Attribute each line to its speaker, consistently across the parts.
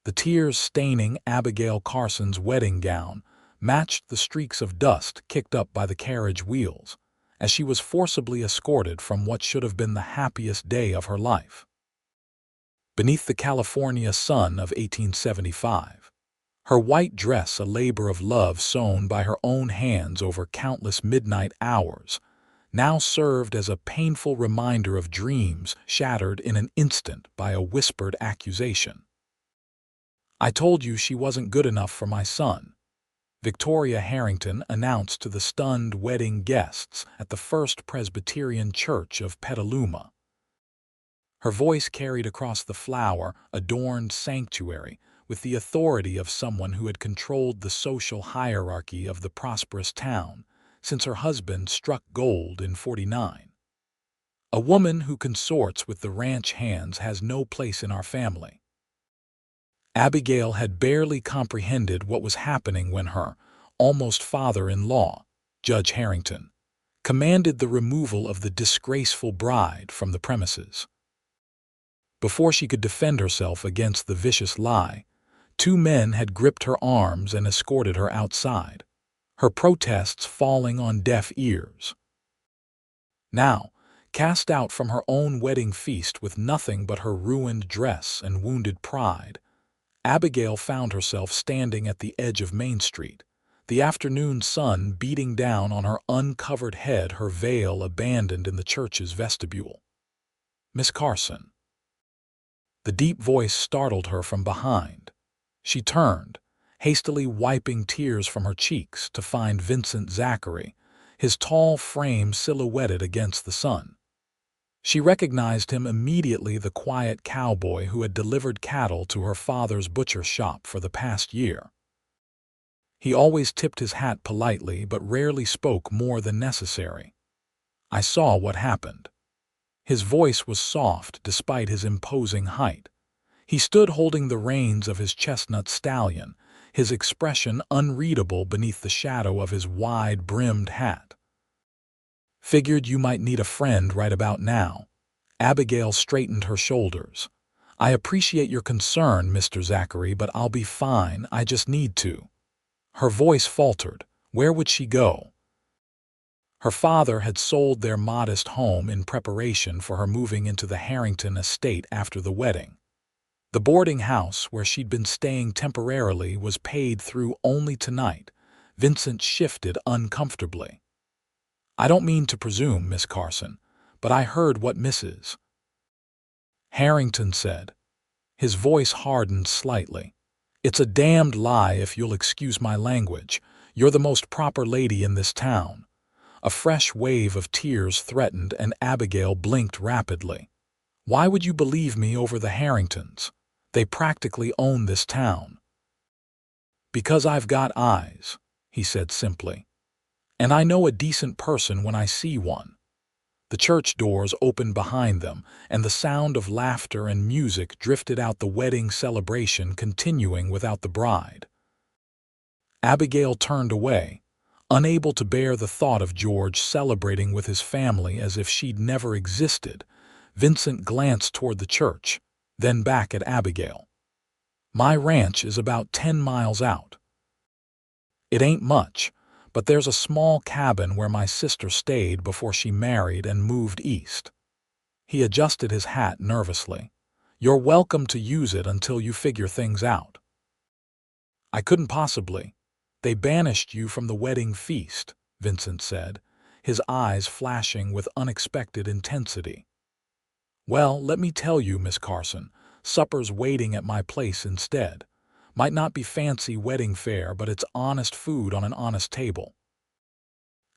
Speaker 1: The tears staining Abigail Carson's wedding gown matched the streaks of dust kicked up by the carriage wheels as she was forcibly escorted from what should have been the happiest day of her life. Beneath the California sun of 1875, her white dress a labor of love sewn by her own hands over countless midnight hours, now served as a painful reminder of dreams shattered in an instant by a whispered accusation. "I told you she wasn't good enough for my son," Victoria Harrington announced to the stunned wedding guests at the First Presbyterian Church of Petaluma. Her voice carried across the flower-adorned sanctuary with the authority of someone who had controlled the social hierarchy of the prosperous town since her husband struck gold in '49. "A woman who consorts with the ranch hands has no place in our family." Abigail had barely comprehended what was happening when her almost father-in-law, Judge Harrington, commanded the removal of the disgraceful bride from the premises. Before she could defend herself against the vicious lie, two men had gripped her arms and escorted her outside, her protests falling on deaf ears. Now, cast out from her own wedding feast with nothing but her ruined dress and wounded pride, Abigail found herself standing at the edge of Main Street, the afternoon sun beating down on her uncovered head, her veil abandoned in the church's vestibule. "Miss Carson." The deep voice startled her from behind. She turned, hastily wiping tears from her cheeks, to find Vincent Zachary, his tall frame silhouetted against the sun. She recognized him immediately, the quiet cowboy who had delivered cattle to her father's butcher shop for the past year. He always tipped his hat politely but rarely spoke more than necessary. "I saw what happened." His voice was soft despite his imposing height. He stood holding the reins of his chestnut stallion, his expression unreadable beneath the shadow of his wide-brimmed hat. "Figured you might need a friend right about now." Abigail straightened her shoulders. "I appreciate your concern, Mr. Zachary, but I'll be fine. I just need to." Her voice faltered. Where would she go? Her father had sold their modest home in preparation for her moving into the Harrington estate after the wedding. The boarding house where she'd been staying temporarily was paid through only tonight. Vincent shifted uncomfortably. "I don't mean to presume, Miss Carson, but I heard what Mrs. Harrington said." His voice hardened slightly. "It's a damned lie, if you'll excuse my language. You're the most proper lady in this town." A fresh wave of tears threatened, and Abigail blinked rapidly. "Why would you believe me over the Harringtons? They practically own this town." "Because I've got eyes," he said simply. "And I know a decent person when I see one." The church doors opened behind them, and the sound of laughter and music drifted out, the wedding celebration continuing without the bride. Abigail turned away, unable to bear the thought of George celebrating with his family as if she'd never existed. Vincent glanced toward the church, then back at Abigail. "My ranch is about 10 miles out." "It ain't much, but there's a small cabin where my sister stayed before she married and moved east." He adjusted his hat nervously. "You're welcome to use it until you figure things out." "I couldn't possibly. They banished you from the wedding feast," Vincent said, his eyes flashing with unexpected intensity. "Well, let me tell you, Miss Carson, supper's waiting at my place instead. Might not be fancy wedding fare, but it's honest food on an honest table."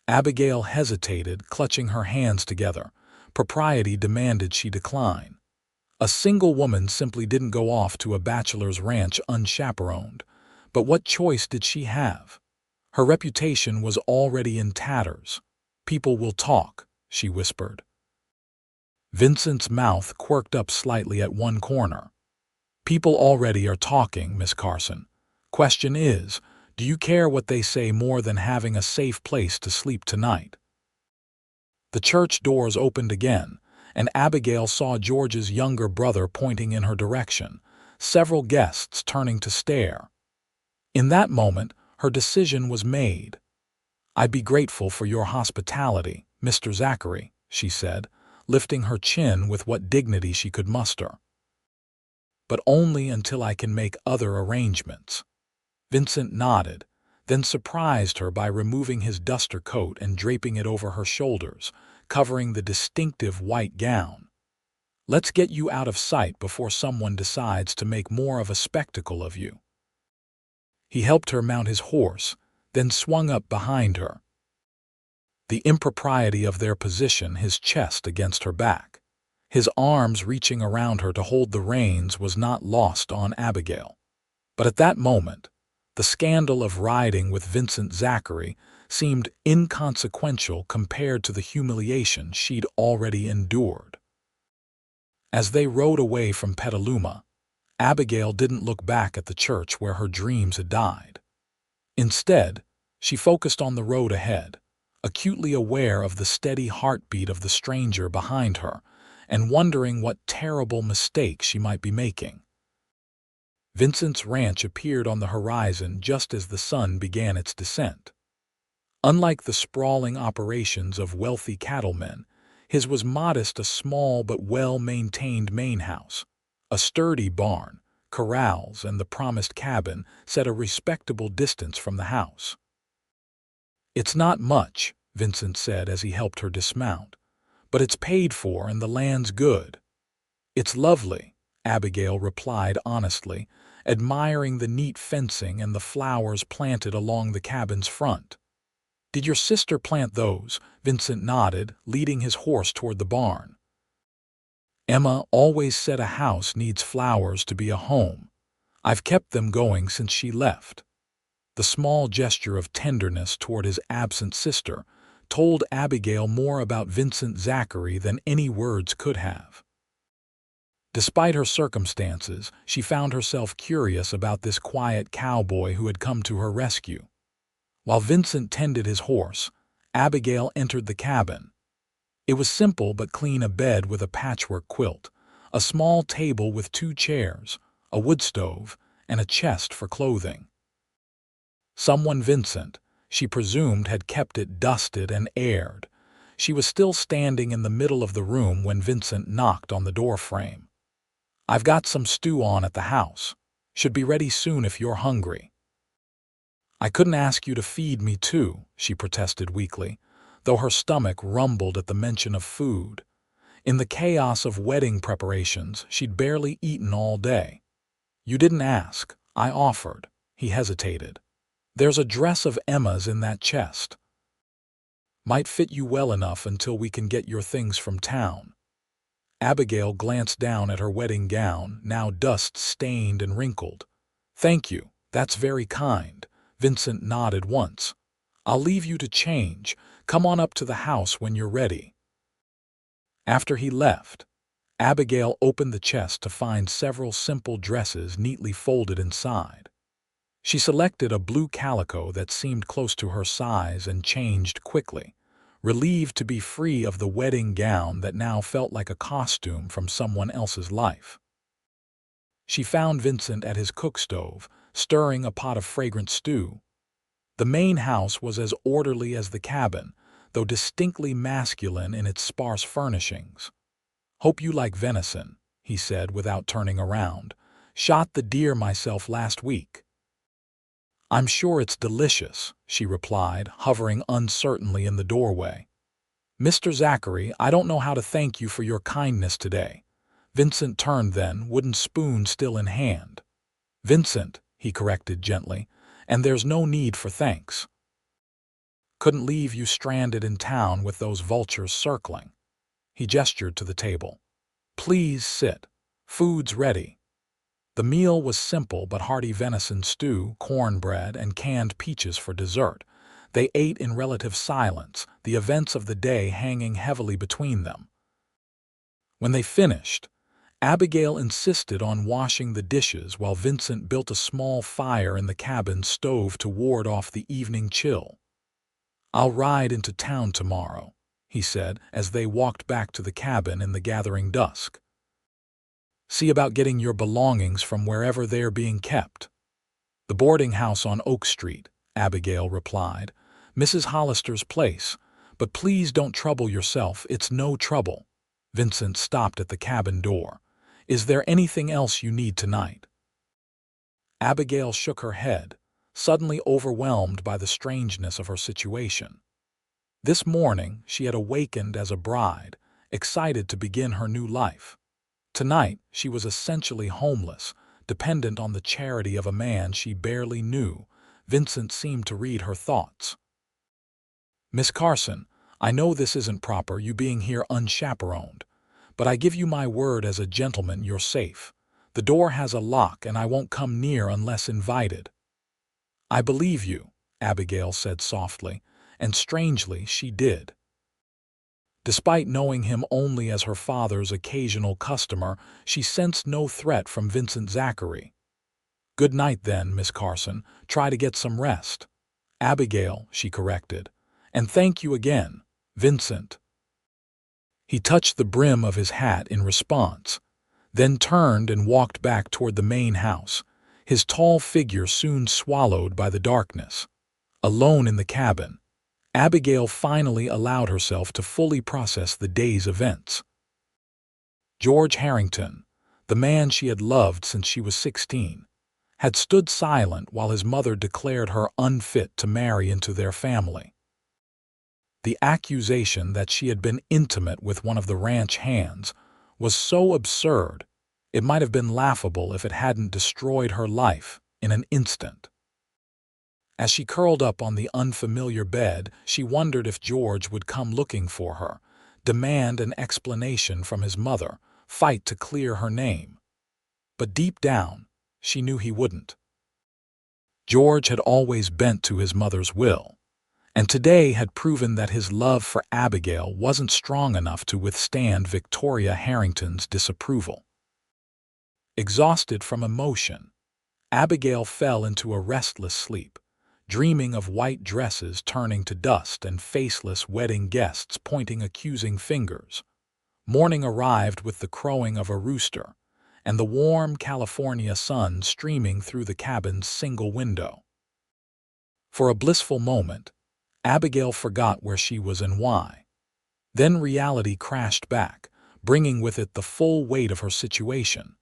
Speaker 1: Abigail hesitated, clutching her hands together. Propriety demanded she decline. A single woman simply didn't go off to a bachelor's ranch unchaperoned. But what choice did she have? Her reputation was already in tatters. "People will talk," she whispered. Vincent's mouth quirked up slightly at one corner. "People already are talking, Miss Carson. Question is, do you care what they say more than having a safe place to sleep tonight?" The church doors opened again, and Abigail saw George's younger brother pointing in her direction. several guests turning to stare. In that moment, her decision was made. "I'd be grateful for your hospitality, Mr. Zachary," she said, lifting her chin with what dignity she could muster. "But only until I can make other arrangements." Vincent nodded, then surprised her by removing his duster coat and draping it over her shoulders, covering the distinctive white gown. "Let's get you out of sight before someone decides to make more of a spectacle of you." He helped her mount his horse, then swung up behind her. The impropriety of their position, his chest against her back, his arms reaching around her to hold the reins, was not lost on Abigail. But at that moment, the scandal of riding with Vincent Zachary seemed inconsequential compared to the humiliation she'd already endured. As they rode away from Petaluma, Abigail didn't look back at the church where her dreams had died. Instead, she focused on the road ahead, acutely aware of the steady heartbeat of the stranger behind her and wondering what terrible mistake she might be making. Vincent's ranch appeared on the horizon just as the sun began its descent. Unlike the sprawling operations of wealthy cattlemen, his was modest, a small but well-maintained main house. A sturdy barn, corrals, and the promised cabin set a respectable distance from the house. "It's not much," Vincent said as he helped her dismount, "but it's paid for and the land's good." "It's lovely," Abigail replied honestly, admiring the neat fencing and the flowers planted along the cabin's front. "Did your sister plant those?" Vincent nodded, leading his horse toward the barn. "Emma always said a house needs flowers to be a home. I've kept them going since she left." The small gesture of tenderness toward his absent sister told Abigail more about Vincent Zachary than any words could have. Despite her circumstances, she found herself curious about this quiet cowboy who had come to her rescue. While Vincent tended his horse, Abigail entered the cabin. It was simple but clean: a bed with a patchwork quilt, a small table with 2 chairs, a wood stove, and a chest for clothing. Someone Vincent, she presumed, had kept it dusted and aired. She was still standing in the middle of the room when Vincent knocked on the doorframe. "I've got some stew on at the house. Should be ready soon if you're hungry." "I couldn't ask you to feed me too," she protested weakly, though her stomach rumbled at the mention of food. In the chaos of wedding preparations, she'd barely eaten all day. "You didn't ask. I offered." He hesitated. "There's a dress of Emma's in that chest. Might fit you well enough until we can get your things from town." Abigail glanced down at her wedding gown, now dust-stained and wrinkled. "Thank you, that's very kind." Vincent nodded once. "I'll leave you to change. Come on up to the house when you're ready." After he left, Abigail opened the chest to find several simple dresses neatly folded inside. She selected a blue calico that seemed close to her size and changed quickly, relieved to be free of the wedding gown that now felt like a costume from someone else's life. She found Vincent at his cook stove, stirring a pot of fragrant stew. The main house was as orderly as the cabin, though distinctly masculine in its sparse furnishings. "Hope you like venison," he said without turning around. "Shot the deer myself last week." "I'm sure it's delicious," she replied, hovering uncertainly in the doorway. "Mr. Zachary, I don't know how to thank you for your kindness today." Vincent turned then, wooden spoon still in hand. "Vincent," he corrected gently, "and there's no need for thanks. Couldn't leave you stranded in town with those vultures circling." He gestured to the table. "Please sit. Food's ready." The meal was simple but hearty: venison stew, cornbread, and canned peaches for dessert. They ate in relative silence, the events of the day hanging heavily between them. When they finished, Abigail insisted on washing the dishes while Vincent built a small fire in the cabin stove to ward off the evening chill. "I'll ride into town tomorrow," he said as they walked back to the cabin in the gathering dusk. See about getting your belongings from wherever they are being kept." "The boarding house on Oak Street," Abigail replied. "Mrs. Hollister's place. But please don't trouble yourself, it's no trouble." Vincent stopped at the cabin door. "Is there anything else you need tonight?" Abigail shook her head, suddenly overwhelmed by the strangeness of her situation. This morning she had awakened as a bride, excited to begin her new life. Tonight she was essentially homeless, dependent on the charity of a man she barely knew. Vincent seemed to read her thoughts. "Miss Carson, I know this isn't proper, you being here unchaperoned, but I give you my word as a gentleman you're safe. The door has a lock and I won't come near unless invited." "I believe you," Abigail said softly, and strangely she did. Despite knowing him only as her father's occasional customer, she sensed no threat from Vincent Zachary. "Good night then, Miss Carson. Try to get some rest." "Abigail," she corrected. "And thank you again, Vincent." He touched the brim of his hat in response, then turned and walked back toward the main house, his tall figure soon swallowed by the darkness. Alone in the cabin, Abigail finally allowed herself to fully process the day's events. George Harrington, the man she had loved since she was 16, had stood silent while his mother declared her unfit to marry into their family. The accusation that she had been intimate with one of the ranch hands was so absurd, it might have been laughable if it hadn't destroyed her life in an instant. As she curled up on the unfamiliar bed, she wondered if George would come looking for her, demand an explanation from his mother, fight to clear her name. But deep down, she knew he wouldn't. George had always bent to his mother's will, and today had proven that his love for Abigail wasn't strong enough to withstand Victoria Harrington's disapproval. Exhausted from emotion, Abigail fell into a restless sleep, dreaming of white dresses turning to dust and faceless wedding guests pointing accusing fingers. Morning arrived with the crowing of a rooster and the warm California sun streaming through the cabin's single window. For a blissful moment, Abigail forgot where she was and why. Then reality crashed back, bringing with it the full weight of her situation.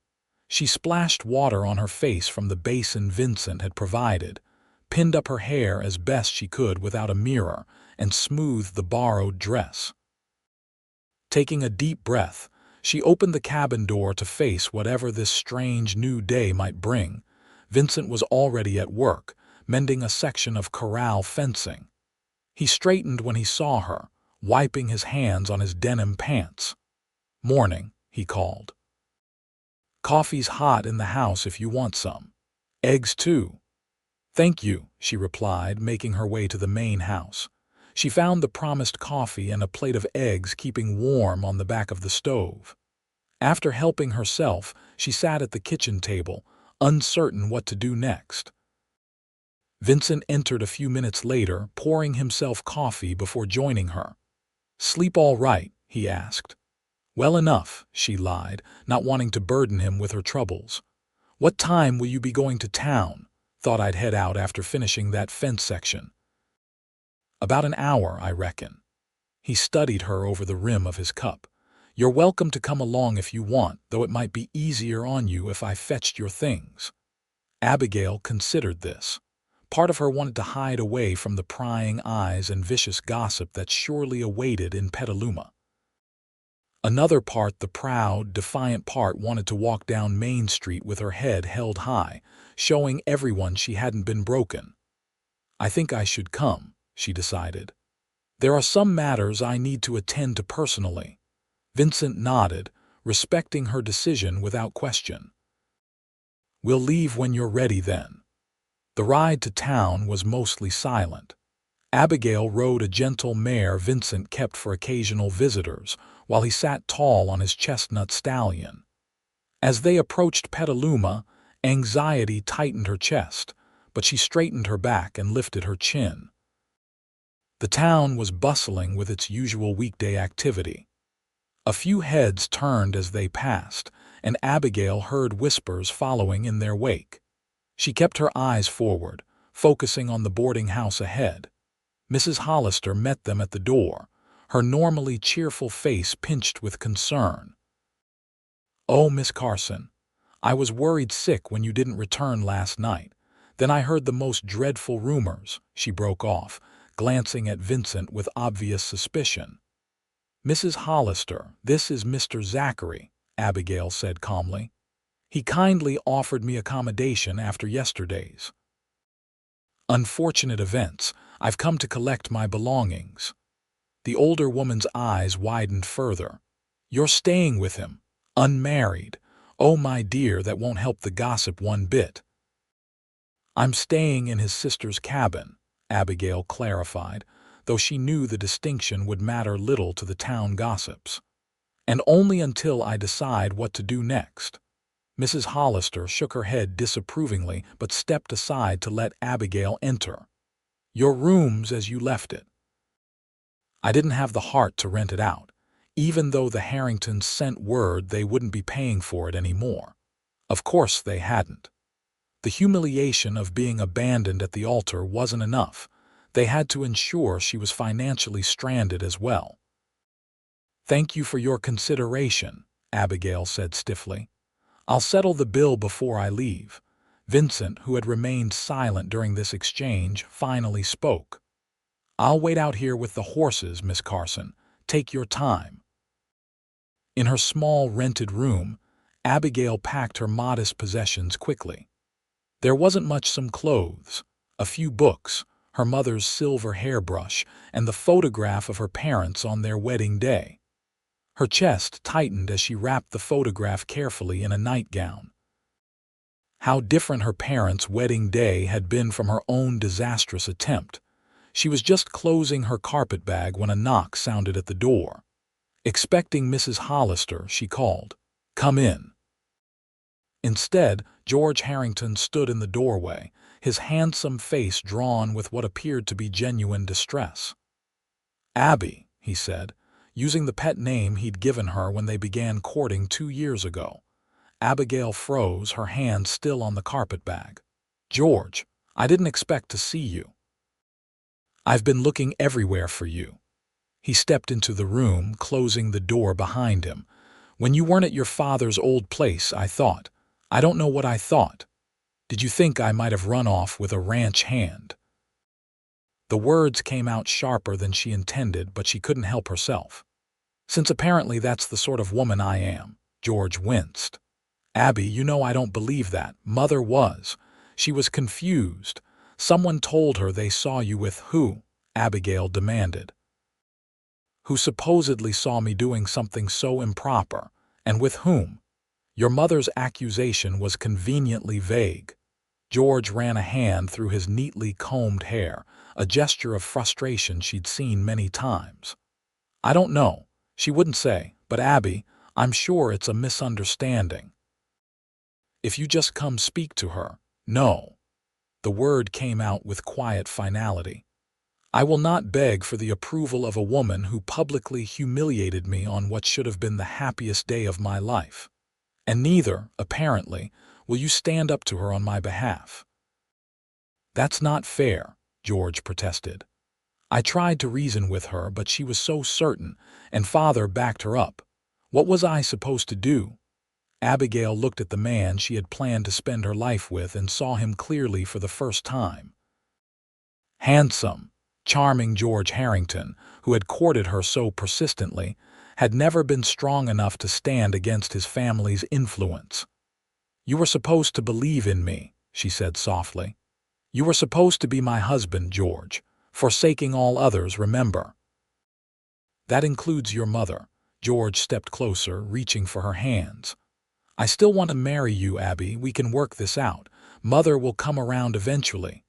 Speaker 1: She splashed water on her face from the basin Vincent had provided, pinned up her hair as best she could without a mirror, and smoothed the borrowed dress. Taking a deep breath, she opened the cabin door to face whatever this strange new day might bring. Vincent was already at work, mending a section of corral fencing. He straightened when he saw her, wiping his hands on his denim pants. "Morning," he called. "Coffee's hot in the house if you want some. Eggs too." "Thank you," she replied, making her way to the main house. She found the promised coffee and a plate of eggs keeping warm on the back of the stove. After helping herself, she sat at the kitchen table, uncertain what to do next. Vincent entered a few minutes later, pouring himself coffee before joining her. "Sleep all right?" he asked. "Well enough," she lied, not wanting to burden him with her troubles. "What time will you be going to town? Thought I'd head out after finishing that fence section." "About an hour, I reckon." He studied her over the rim of his cup. "You're welcome to come along if you want, though it might be easier on you if I fetched your things." Abigail considered this. Part of her wanted to hide away from the prying eyes and vicious gossip that surely awaited in Petaluma. Another part, the proud, defiant part, wanted to walk down Main Street with her head held high, showing everyone she hadn't been broken. "I think I should come," she decided. "There are some matters I need to attend to personally." Vincent nodded, respecting her decision without question. "We'll leave when you're ready then." The ride to town was mostly silent. Abigail rode a gentle mare Vincent kept for occasional visitors, while he sat tall on his chestnut stallion. As they approached Petaluma, anxiety tightened her chest, but she straightened her back and lifted her chin. The town was bustling with its usual weekday activity. A few heads turned as they passed, and Abigail heard whispers following in their wake. She kept her eyes forward, focusing on the boarding house ahead. Mrs. Hollister met them at the door, her normally cheerful face pinched with concern. "Oh, Miss Carson, I was worried sick when you didn't return last night. Then I heard the most dreadful rumors," she broke off, glancing at Vincent with obvious suspicion. "Mrs. Hollister, this is Mr. Zachary," Abigail said calmly. "He kindly offered me accommodation after yesterday's unfortunate events. I've come to collect my belongings." The older woman's eyes widened further. "You're staying with him, unmarried. Oh, my dear, that won't help the gossip one bit." "I'm staying in his sister's cabin," Abigail clarified, though she knew the distinction would matter little to the town gossips. "And only until I decide what to do next." Mrs. Hollister shook her head disapprovingly but stepped aside to let Abigail enter. "Your room's as you left it. I didn't have the heart to rent it out, even though the Harringtons sent word they wouldn't be paying for it anymore. Of course they hadn't. The humiliation of being abandoned at the altar wasn't enough. They had to ensure she was financially stranded as well." "Thank you for your consideration," Abigail said stiffly. "I'll settle the bill before I leave." Vincent, who had remained silent during this exchange, finally spoke. "I'll wait out here with the horses, Miss Carson. Take your time." In her small rented room, Abigail packed her modest possessions quickly. There wasn't much: some clothes, a few books, her mother's silver hairbrush, and the photograph of her parents on their wedding day. Her chest tightened as she wrapped the photograph carefully in a nightgown. How different her parents' wedding day had been from her own disastrous attempt. She was just closing her carpetbag when a knock sounded at the door. Expecting Mrs. Hollister, she called, "Come in." Instead, George Harrington stood in the doorway, his handsome face drawn with what appeared to be genuine distress. "Abby," he said, using the pet name he'd given her when they began courting 2 years ago. Abigail froze, her hand still on the carpetbag. "George, I didn't expect to see you. I've been looking everywhere for you." He stepped into the room, closing the door behind him. "When you weren't at your father's old place, I thought. I don't know what I thought. Did you think I might have run off with a ranch hand?" The words came out sharper than she intended, but she couldn't help herself. "Since apparently that's the sort of woman I am." George winced. "Abby, you know I don't believe that. Mother was." She was confused. "Someone told her they saw you with who?" Abigail demanded. "Who supposedly saw me doing something so improper. And with whom?" Your mother's accusation was conveniently vague. George ran a hand through his neatly combed hair, a gesture of frustration she'd seen many times. "I don't know. She wouldn't say. But Abby, I'm sure it's a misunderstanding. If you just come speak to her." "No." The word came out with quiet finality. "I will not beg for the approval of a woman who publicly humiliated me on what should have been the happiest day of my life. And neither, apparently, will you stand up to her on my behalf." "That's not fair," George protested. "I tried to reason with her, but she was so certain, and Father backed her up. What was I supposed to do?" Abigail looked at the man she had planned to spend her life with and saw him clearly for the first time. Handsome, charming George Harrington, who had courted her so persistently, had never been strong enough to stand against his family's influence. "You were supposed to believe in me," she said softly. "You were supposed to be my husband, George, forsaking all others, remember? That includes your mother." George stepped closer, reaching for her hands. "I still want to marry you, Abby. We can work this out. Mother will come around eventually."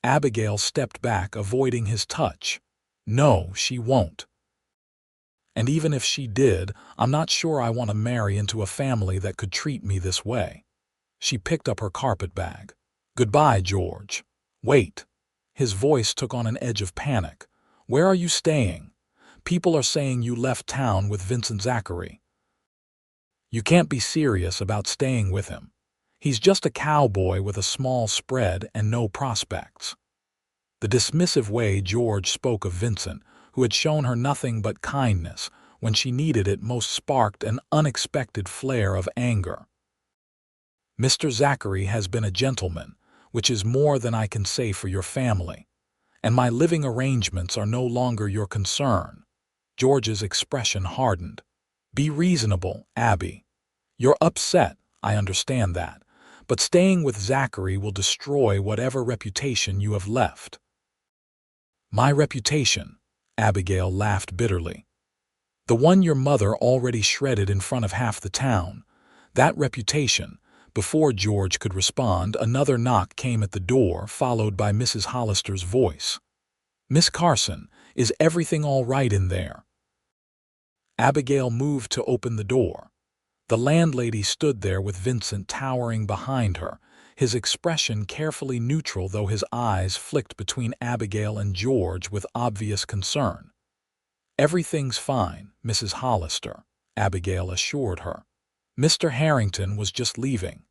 Speaker 1: Abigail stepped back, avoiding his touch. "No, she won't. And even if she did, I'm not sure I want to marry into a family that could treat me this way." She picked up her carpetbag. "Goodbye, George." "Wait." His voice took on an edge of panic. "Where are you staying? People are saying you left town with Vincent Zachary." You can't be serious about staying with him. He's just a cowboy with a small spread and no prospects." The dismissive way George spoke of Vincent, who had shown her nothing but kindness when she needed it most, sparked an unexpected flare of anger. "Mr. Zachary has been a gentleman, which is more than I can say for your family, and my living arrangements are no longer your concern." George's expression hardened. "Be reasonable, Abby. You're upset, I understand that, but staying with Zachary will destroy whatever reputation you have left." "My reputation?" Abigail laughed bitterly. "The one your mother already shredded in front of half the town. That reputation." Before George could respond, another knock came at the door, followed by Mrs. Hollister's voice. "Miss Carson, is everything all right in there?" Abigail moved to open the door. The landlady stood there with Vincent towering behind her, his expression carefully neutral, though his eyes flicked between Abigail and George with obvious concern. "Everything's fine, Mrs. Hollister," Abigail assured her. "Mr. Harrington was just leaving."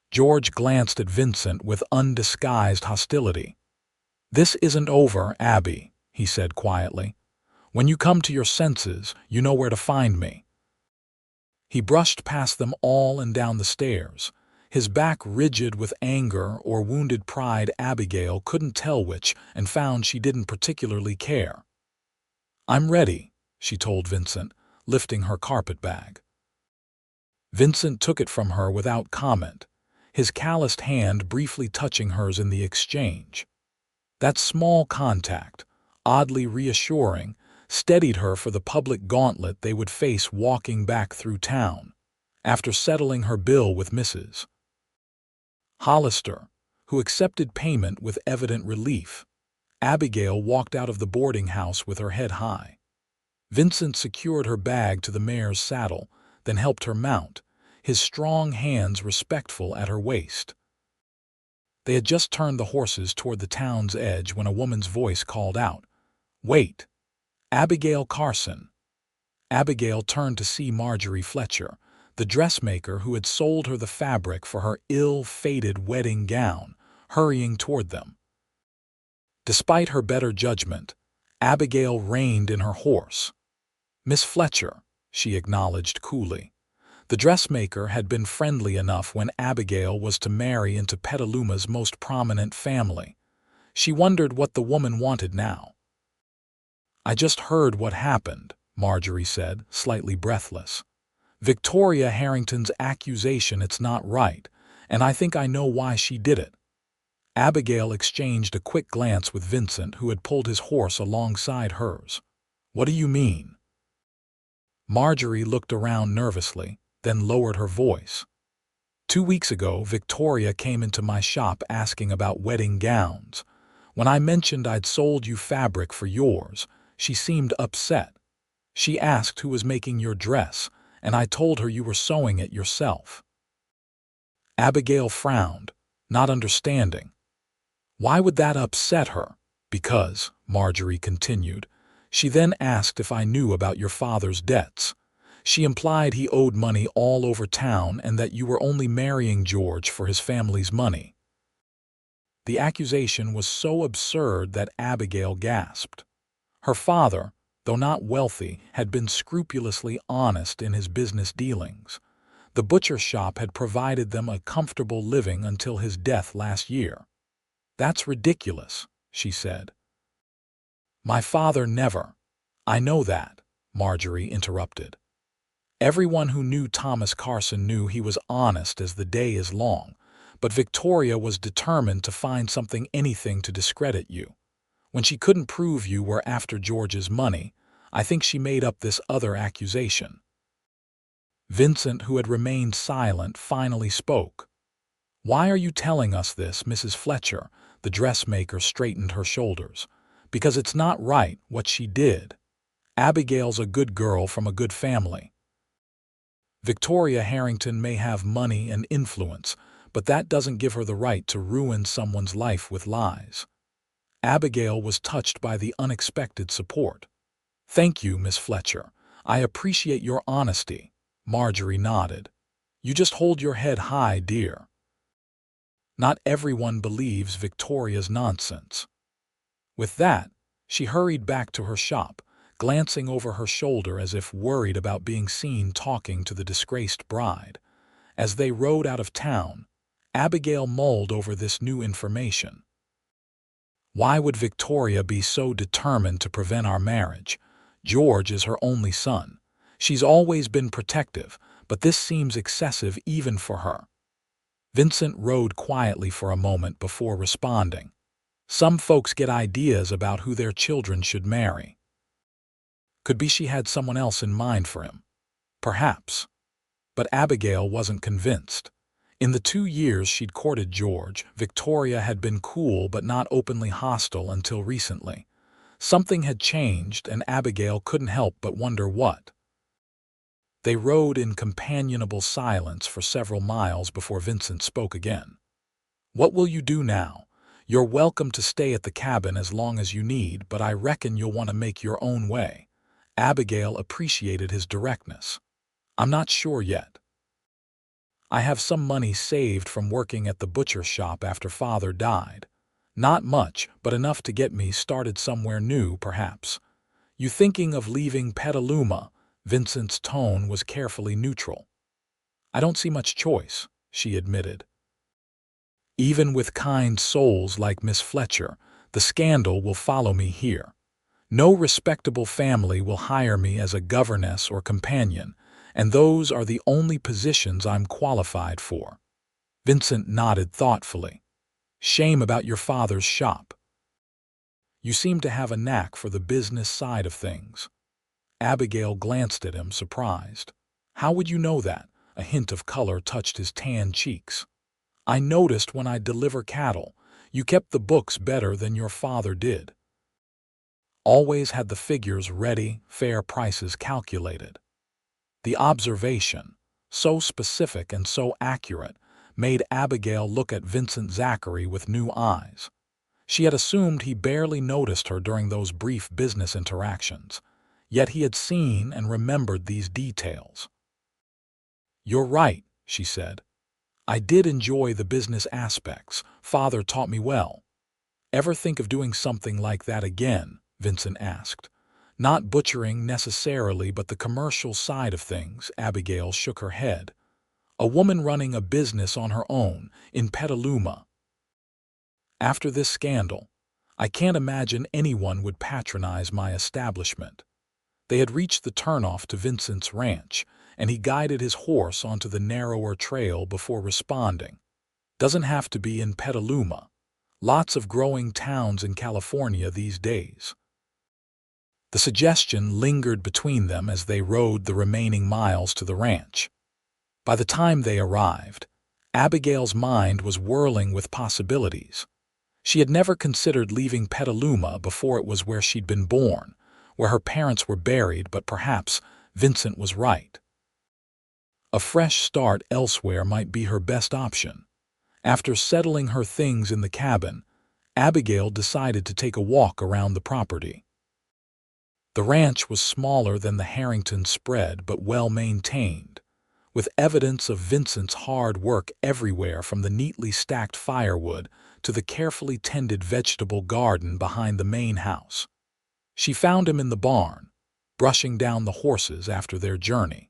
Speaker 1: George glanced at Vincent with undisguised hostility. "This isn't over, Abby," he said quietly. "When you come to your senses, you know where to find me." He brushed past them all and down the stairs, his back rigid with anger or wounded pride. Abigail couldn't tell which, and found she didn't particularly care. "I'm ready," she told Vincent, lifting her carpet bag. Vincent took it from her without comment, his calloused hand briefly touching hers in the exchange. That small contact, oddly reassuring, steadied her for the public gauntlet they would face walking back through town, after settling her bill with Mrs. Hollister, who accepted payment with evident relief. Abigail walked out of the boarding house with her head high. Vincent secured her bag to the mare's saddle, then helped her mount, his strong hands respectful at her waist. They had just turned the horses toward the town's edge when a woman's voice called out, "Wait! Abigail Carson!" Abigail turned to see Marjorie Fletcher, the dressmaker who had sold her the fabric for her ill-fated wedding gown, hurrying toward them. Despite her better judgment, Abigail reined in her horse. "Miss Fletcher," she acknowledged coolly. The dressmaker had been friendly enough when Abigail was to marry into Petaluma's most prominent family. She wondered what the woman wanted now. "I just heard what happened," Marjorie said, slightly breathless. "Victoria Harrington's accusation, it's not right, and I think I know why she did it." Abigail exchanged a quick glance with Vincent, who had pulled his horse alongside hers. "What do you mean?" Marjorie looked around nervously, then lowered her voice. "2 weeks ago, Victoria came into my shop asking about wedding gowns. When I mentioned I'd sold you fabric for yours, she seemed upset. She asked who was making your dress, and I told her you were sewing it yourself." Abigail frowned, not understanding. "Why would that upset her?" "Because," Marjorie continued, "she then asked if I knew about your father's debts. She implied he owed money all over town and that you were only marrying George for his family's money." The accusation was so absurd that Abigail gasped. Her father, though not wealthy, had been scrupulously honest in his business dealings. The butcher shop had provided them a comfortable living until his death last year. "That's ridiculous," she said. "My father never—" "I know that," Marjorie interrupted. "Everyone who knew Thomas Carson knew he was honest as the day is long, but Victoria was determined to find something, anything to discredit you. When she couldn't prove you were after George's money, I think she made up this other accusation." Vincent, who had remained silent, finally spoke. "Why are you telling us this, Mrs. Fletcher?" The dressmaker straightened her shoulders. "Because it's not right what she did. Abigail's a good girl from a good family. Victoria Harrington may have money and influence, but that doesn't give her the right to ruin someone's life with lies." Abigail was touched by the unexpected support. "Thank you, Miss Fletcher. I appreciate your honesty. Marjorie nodded. You just hold your head high, dear. Not everyone believes Victoria's nonsense. With that, she hurried back to her shop, glancing over her shoulder as if worried about being seen talking to the disgraced bride. As they rode out of town, Abigail mulled over this new information. Why would Victoria be so determined to prevent our marriage? George is her only son. She's always been protective, but this seems excessive even for her. Vincent rode quietly for a moment before responding. Some folks get ideas about who their children should marry. Could be she had someone else in mind for him. Perhaps. But Abigail wasn't convinced. In the 2 years she'd courted George, Victoria had been cool but not openly hostile until recently. Something had changed, and Abigail couldn't help but wonder what. They rode in companionable silence for several miles before Vincent spoke again. What will you do now? You're welcome to stay at the cabin as long as you need, but I reckon you'll want to make your own way. Abigail appreciated his directness. I'm not sure yet. I have some money saved from working at the butcher shop after Father died. Not much, but enough to get me started somewhere new, perhaps. You thinking of leaving Petaluma? Vincent's tone was carefully neutral. I don't see much choice, she admitted. Even with kind souls like Miss Fletcher, the scandal will follow me here. No respectable family will hire me as a governess or companion, and those are the only positions I'm qualified for. Vincent nodded thoughtfully. Shame about your father's shop. You seem to have a knack for the business side of things. Abigail glanced at him, surprised. How would you know that? A hint of color touched his tan cheeks. I noticed when I deliver cattle. You kept the books better than your father did. Always had the figures ready, fair prices calculated. The observation, so specific and so accurate, made Abigail look at Vincent Zachary with new eyes. She had assumed he barely noticed her during those brief business interactions, yet he had seen and remembered these details. You're right, she said. I did enjoy the business aspects. Father taught me well. Ever think of doing something like that again? Vincent asked. Not butchering necessarily, but the commercial side of things. Abigail shook her head. A woman running a business on her own, in Petaluma. After this scandal, I can't imagine anyone would patronize my establishment. They had reached the turnoff to Vincent's ranch, and he guided his horse onto the narrower trail before responding. Doesn't have to be in Petaluma. Lots of growing towns in California these days. The suggestion lingered between them as they rode the remaining miles to the ranch. By the time they arrived, Abigail's mind was whirling with possibilities. She had never considered leaving Petaluma before it was where she'd been born, where her parents were buried, but perhaps Vincent was right. A fresh start elsewhere might be her best option. After settling her things in the cabin, Abigail decided to take a walk around the property. The ranch was smaller than the Harrington spread, but well-maintained, with evidence of Vincent's hard work everywhere from the neatly stacked firewood to the carefully tended vegetable garden behind the main house. She found him in the barn, brushing down the horses after their journey.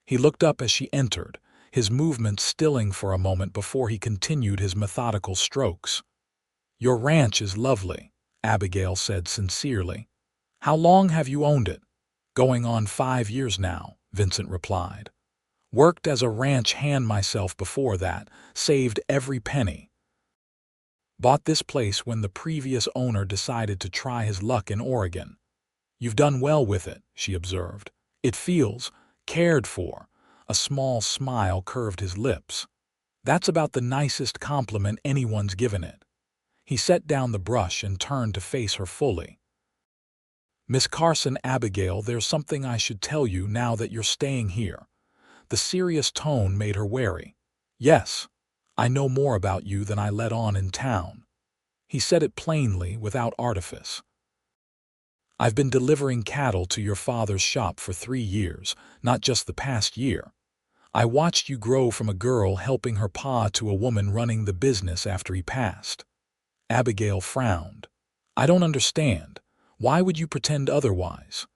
Speaker 1: He looked up as she entered, his movements stilling for a moment before he continued his methodical strokes. Your ranch is lovely, Abigail said sincerely. How long have you owned it? Going on 5 years now, Vincent replied. Worked as a ranch hand myself before that, saved every penny. Bought this place when the previous owner decided to try his luck in Oregon. You've done well with it, she observed. It feels cared for. A small smile curved his lips. That's about the nicest compliment anyone's given it. He set down the brush and turned to face her fully. Miss Carson, Abigail, there's something I should tell you now that you're staying here. The serious tone made her wary. Yes, I know more about you than I let on in town. He said it plainly, without artifice. I've been delivering cattle to your father's shop for 3 years, not just the past year. I watched you grow from a girl helping her pa to a woman running the business after he passed." Abigail frowned. "I don't understand. Why would you pretend otherwise?"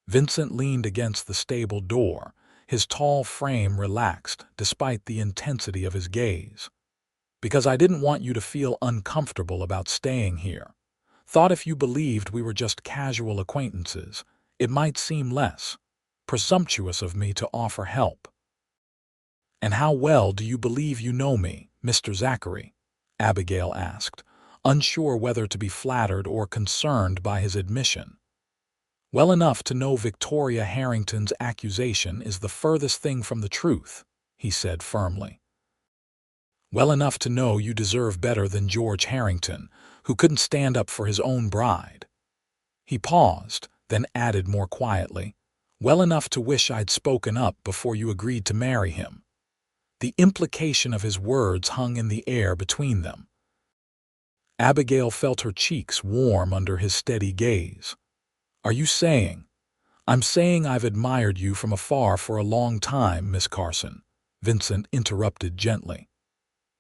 Speaker 1: Vincent leaned against the stable door, his tall frame relaxed despite the intensity of his gaze. "Because I didn't want you to feel uncomfortable about staying here. Thought if you believed we were just casual acquaintances, it might seem less presumptuous of me to offer help." "And how well do you believe you know me, Mr. Zachary?" Abigail asked, unsure whether to be flattered or concerned by his admission. "Well enough to know Victoria Harrington's accusation is the furthest thing from the truth," he said firmly. "Well enough to know you deserve better than George Harrington, who couldn't stand up for his own bride." He paused, then added more quietly, "Well enough to wish I'd spoken up before you agreed to marry him." The implication of his words hung in the air between them. Abigail felt her cheeks warm under his steady gaze. "Are you saying—" "I'm saying I've admired you from afar for a long time, Miss Carson," Vincent interrupted gently.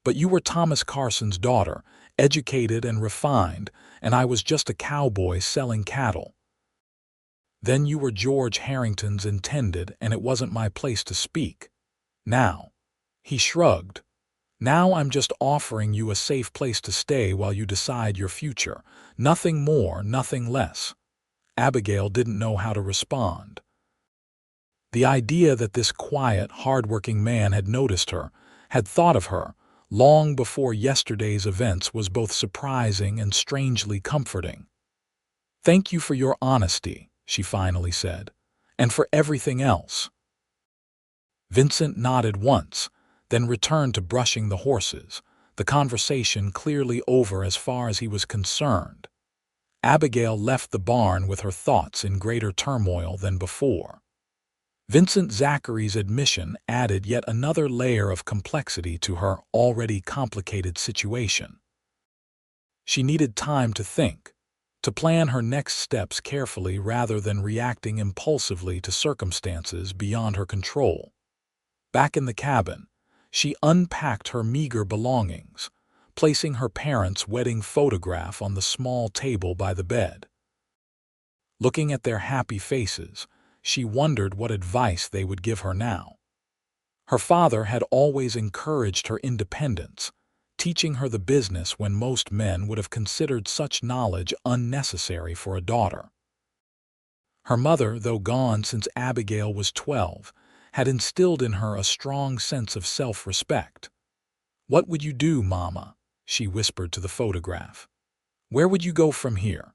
Speaker 1: "But you were Thomas Carson's daughter, educated and refined, and I was just a cowboy selling cattle. Then you were George Harrington's intended, and it wasn't my place to speak. Now—" he shrugged. "Now I'm just offering you a safe place to stay while you decide your future. Nothing more, nothing less." Abigail didn't know how to respond. The idea that this quiet, hard-working man had noticed her, had thought of her, long before yesterday's events was both surprising and strangely comforting. "Thank you for your honesty," she finally said, "and for everything else." Vincent nodded once, then returned to brushing the horses, the conversation clearly over as far as he was concerned. Abigail left the barn with her thoughts in greater turmoil than before. Vincent Zachary's admission added yet another layer of complexity to her already complicated situation. She needed time to think, to plan her next steps carefully rather than reacting impulsively to circumstances beyond her control. Back in the cabin, she unpacked her meager belongings, placing her parents' wedding photograph on the small table by the bed. Looking at their happy faces, she wondered what advice they would give her now. Her father had always encouraged her independence, teaching her the business when most men would have considered such knowledge unnecessary for a daughter. Her mother, though gone since Abigail was 12, had instilled in her a strong sense of self-respect. "What would you do, Mama?" she whispered to the photograph. "Where would you go from here?"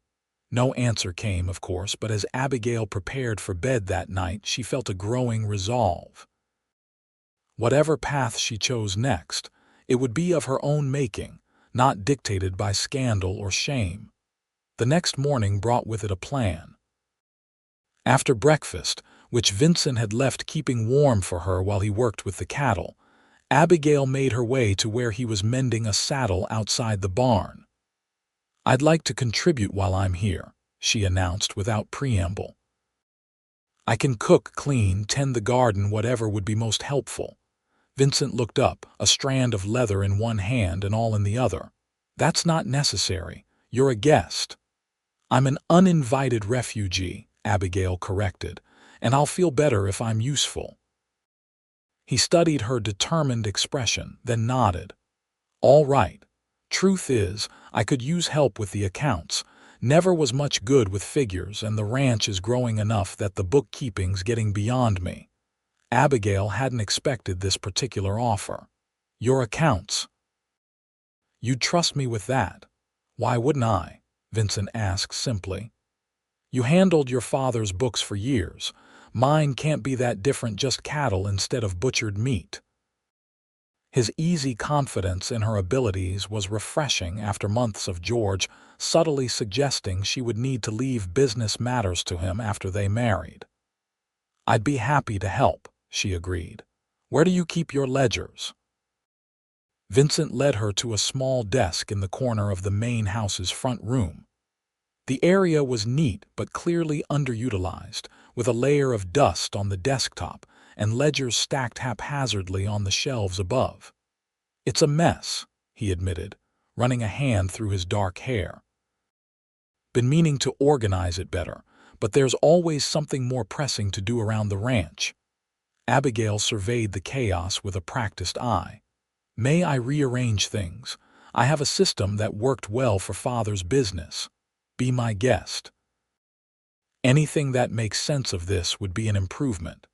Speaker 1: No answer came, of course, but as Abigail prepared for bed that night, she felt a growing resolve. Whatever path she chose next, it would be of her own making, not dictated by scandal or shame. The next morning brought with it a plan. After breakfast, which Vincent had left keeping warm for her while he worked with the cattle, Abigail made her way to where he was mending a saddle outside the barn. "I'd like to contribute while I'm here," she announced without preamble. "I can cook, clean, tend the garden, whatever would be most helpful." Vincent looked up, a strand of leather in one hand and all in the other. "That's not necessary. You're a guest." "I'm an uninvited refugee," Abigail corrected, "and I'll feel better if I'm useful." He studied her determined expression, then nodded. "All right. Truth is, I could use help with the accounts. Never was much good with figures, and the ranch is growing enough that the bookkeeping's getting beyond me." Abigail hadn't expected this particular offer. "Your accounts?" "You'd trust me with that." "Why wouldn't I?" Vincent asked simply. "You handled your father's books for years. Mine can't be that different, just cattle instead of butchered meat." His easy confidence in her abilities was refreshing after months of George subtly suggesting she would need to leave business matters to him after they married. "I'd be happy to help," she agreed. "Where do you keep your ledgers?" Vincent led her to a small desk in the corner of the main house's front room. The area was neat but clearly underutilized, with a layer of dust on the desktop and ledgers stacked haphazardly on the shelves above. "It's a mess," he admitted, running a hand through his dark hair. "Been meaning to organize it better, but there's always something more pressing to do around the ranch." Abigail surveyed the chaos with a practiced eye. "May I rearrange things? I have a system that worked well for Father's business. Be my guest." Anything that makes sense of this would be an improvement.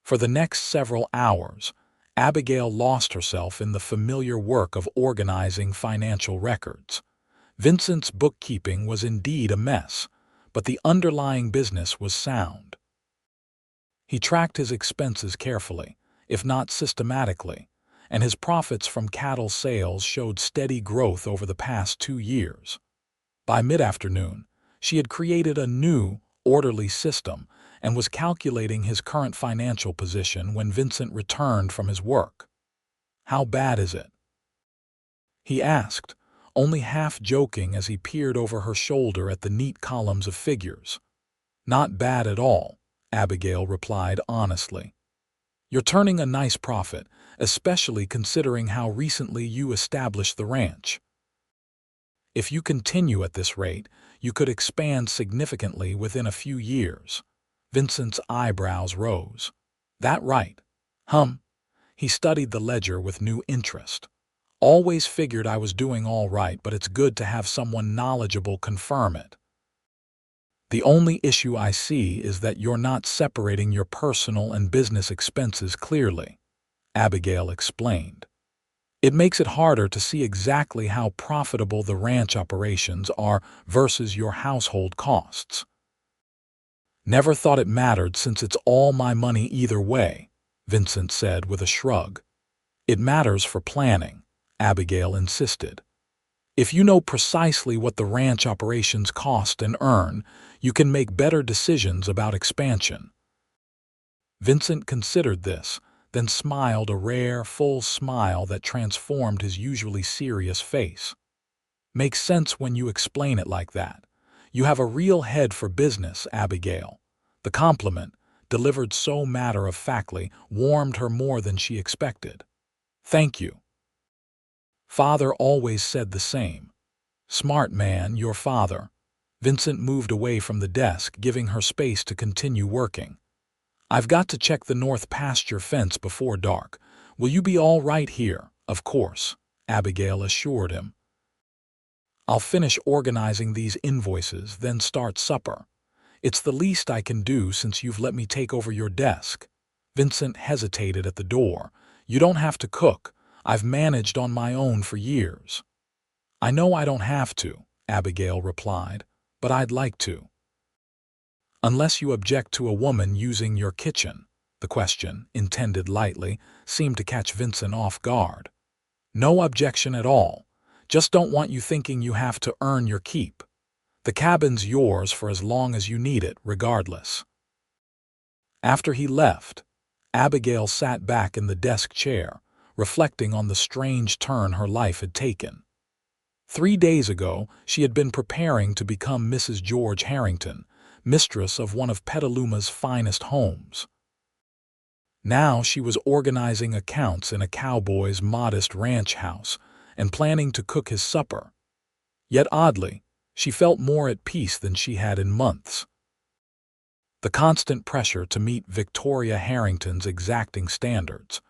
Speaker 1: For the next several hours, Abigail lost herself in the familiar work of organizing financial records. Vincent's bookkeeping was indeed a mess, but the underlying business was sound. He tracked his expenses carefully, if not systematically, and his profits from cattle sales showed steady growth over the past 2 years. By mid-afternoon, she had created a new, orderly system and was calculating his current financial position when Vincent returned from his work. "How bad is it?" he asked, only half joking as he peered over her shoulder at the neat columns of figures. "Not bad at all," Abigail replied honestly. "You're turning a nice profit, especially considering how recently you established the ranch. If you continue at this rate, you could expand significantly within a few years." Vincent's eyebrows rose. "That right?" He studied the ledger with new interest. "Always figured I was doing all right, but it's good to have someone knowledgeable confirm it." "The only issue I see is that you're not separating your personal and business expenses clearly," Abigail explained. "It makes it harder to see exactly how profitable the ranch operations are versus your household costs." "Never thought it mattered since it's all my money either way," Vincent said with a shrug. "It matters for planning," Abigail insisted. "If you know precisely what the ranch operations cost and earn, you can make better decisions about expansion." Vincent considered this, then smiled a rare, full smile that transformed his usually serious face. "Makes sense when you explain it like that. You have a real head for business, Abigail." The compliment, delivered so matter-of-factly, warmed her more than she expected. "Thank you. Father always said the same." "Smart man, your father." Vincent moved away from the desk, giving her space to continue working. "I've got to check the north pasture fence before dark. Will you be all right here?" "Of course," Abigail assured him. "I'll finish organizing these invoices, then start supper. It's the least I can do since you've let me take over your desk." Vincent hesitated at the door. "You don't have to cook. I've managed on my own for years." "I know I don't have to," Abigail replied, "but I'd like to." "Unless you object to a woman using your kitchen." The question, intended lightly, seemed to catch Vincent off guard. "No objection at all. Just don't want you thinking you have to earn your keep. The cabin's yours for as long as you need it, regardless." After he left, Abigail sat back in the desk chair, reflecting on the strange turn her life had taken. 3 days ago, she had been preparing to become Mrs. George Harrington, mistress of one of Petaluma's finest homes. Now she was organizing accounts in a cowboy's modest ranch house and planning to cook his supper. Yet oddly, she felt more at peace than she had in months. The constant pressure to meet Victoria Harrington's exacting standards,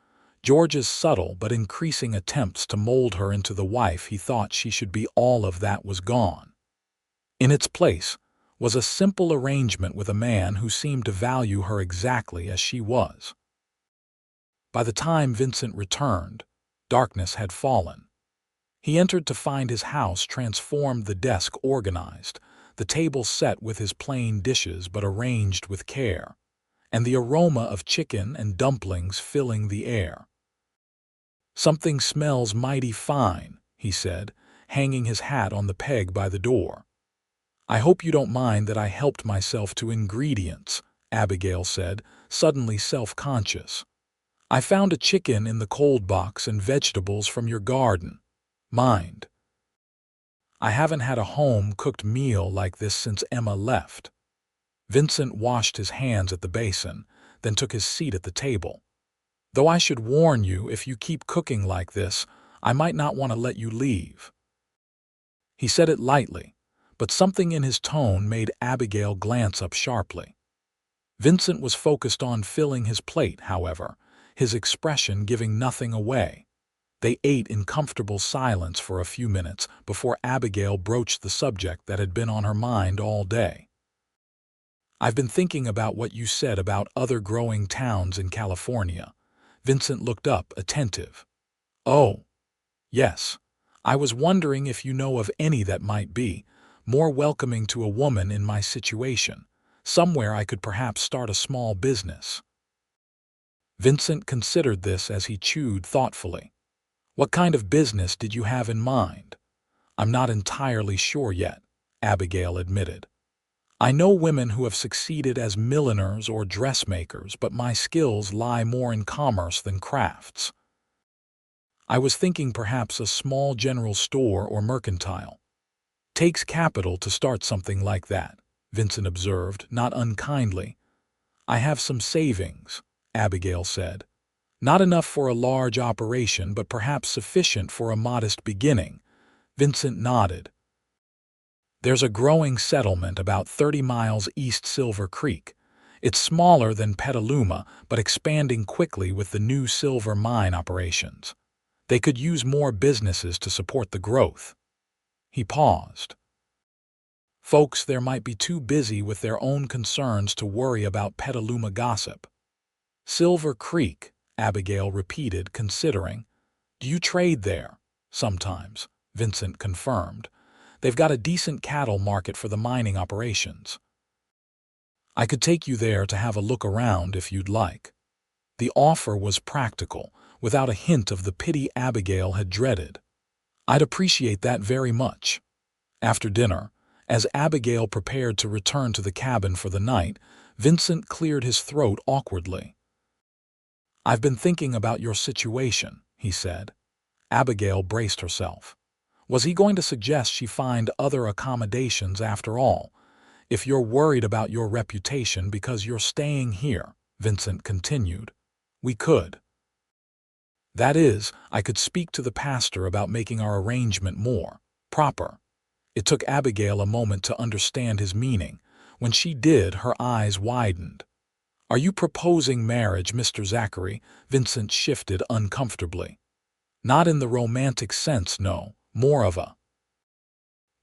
Speaker 1: George's subtle but increasing attempts to mold her into the wife he thought she should be, all of that was gone. In its place was a simple arrangement with a man who seemed to value her exactly as she was. By the time Vincent returned, darkness had fallen. He entered to find his house transformed, the desk organized, the table set with his plain dishes but arranged with care, and the aroma of chicken and dumplings filling the air. "Something smells mighty fine," he said, hanging his hat on the peg by the door. "I hope you don't mind that I helped myself to ingredients," Abigail said, suddenly self-conscious. "I found a chicken in the cold box and vegetables from your garden. Mind?" I haven't had a home-cooked meal like this since Emma left." Vincent washed his hands at the basin, then took his seat at the table. "Though I should warn you, if you keep cooking like this, I might not want to let you leave." He said it lightly, but something in his tone made Abigail glance up sharply. Vincent was focused on filling his plate, however, his expression giving nothing away. They ate in comfortable silence for a few minutes before Abigail broached the subject that had been on her mind all day. "I've been thinking about what you said about other growing towns in California." Vincent looked up, attentive. "Oh, yes. I was wondering if you know of any that might be more welcoming to a woman in my situation, somewhere I could perhaps start a small business." Vincent considered this as he chewed thoughtfully. "What kind of business did you have in mind?" "I'm not entirely sure yet," Abigail admitted. "I know women who have succeeded as milliners or dressmakers, but my skills lie more in commerce than crafts. I was thinking perhaps a small general store or mercantile." "Takes capital to start something like that," Vincent observed, not unkindly. "I have some savings," Abigail said. "Not enough for a large operation, but perhaps sufficient for a modest beginning." Vincent nodded. "There's a growing settlement about 30 miles east Silver Creek. It's smaller than Petaluma, but expanding quickly with the new silver mine operations. They could use more businesses to support the growth." He paused. "Folks there might be too busy with their own concerns to worry about Petaluma gossip." "Silver Creek," Abigail repeated, considering. "Do you trade there?" "Sometimes," Vincent confirmed. "They've got a decent cattle market for the mining operations." "I could take you there to have a look around if you'd like." The offer was practical, without a hint of the pity Abigail had dreaded. "I'd appreciate that very much." After dinner, as Abigail prepared to return to the cabin for the night, Vincent cleared his throat awkwardly. "I've been thinking about your situation," he said. Abigail braced herself. Was he going to suggest she find other accommodations after all? "If you're worried about your reputation because you're staying here," Vincent continued, "we could. That is, I could speak to the pastor about making our arrangement more proper." It took Abigail a moment to understand his meaning. When she did, her eyes widened. "Are you proposing marriage, Mr. Zachary?" Vincent shifted uncomfortably. "Not in the romantic sense, no. More of a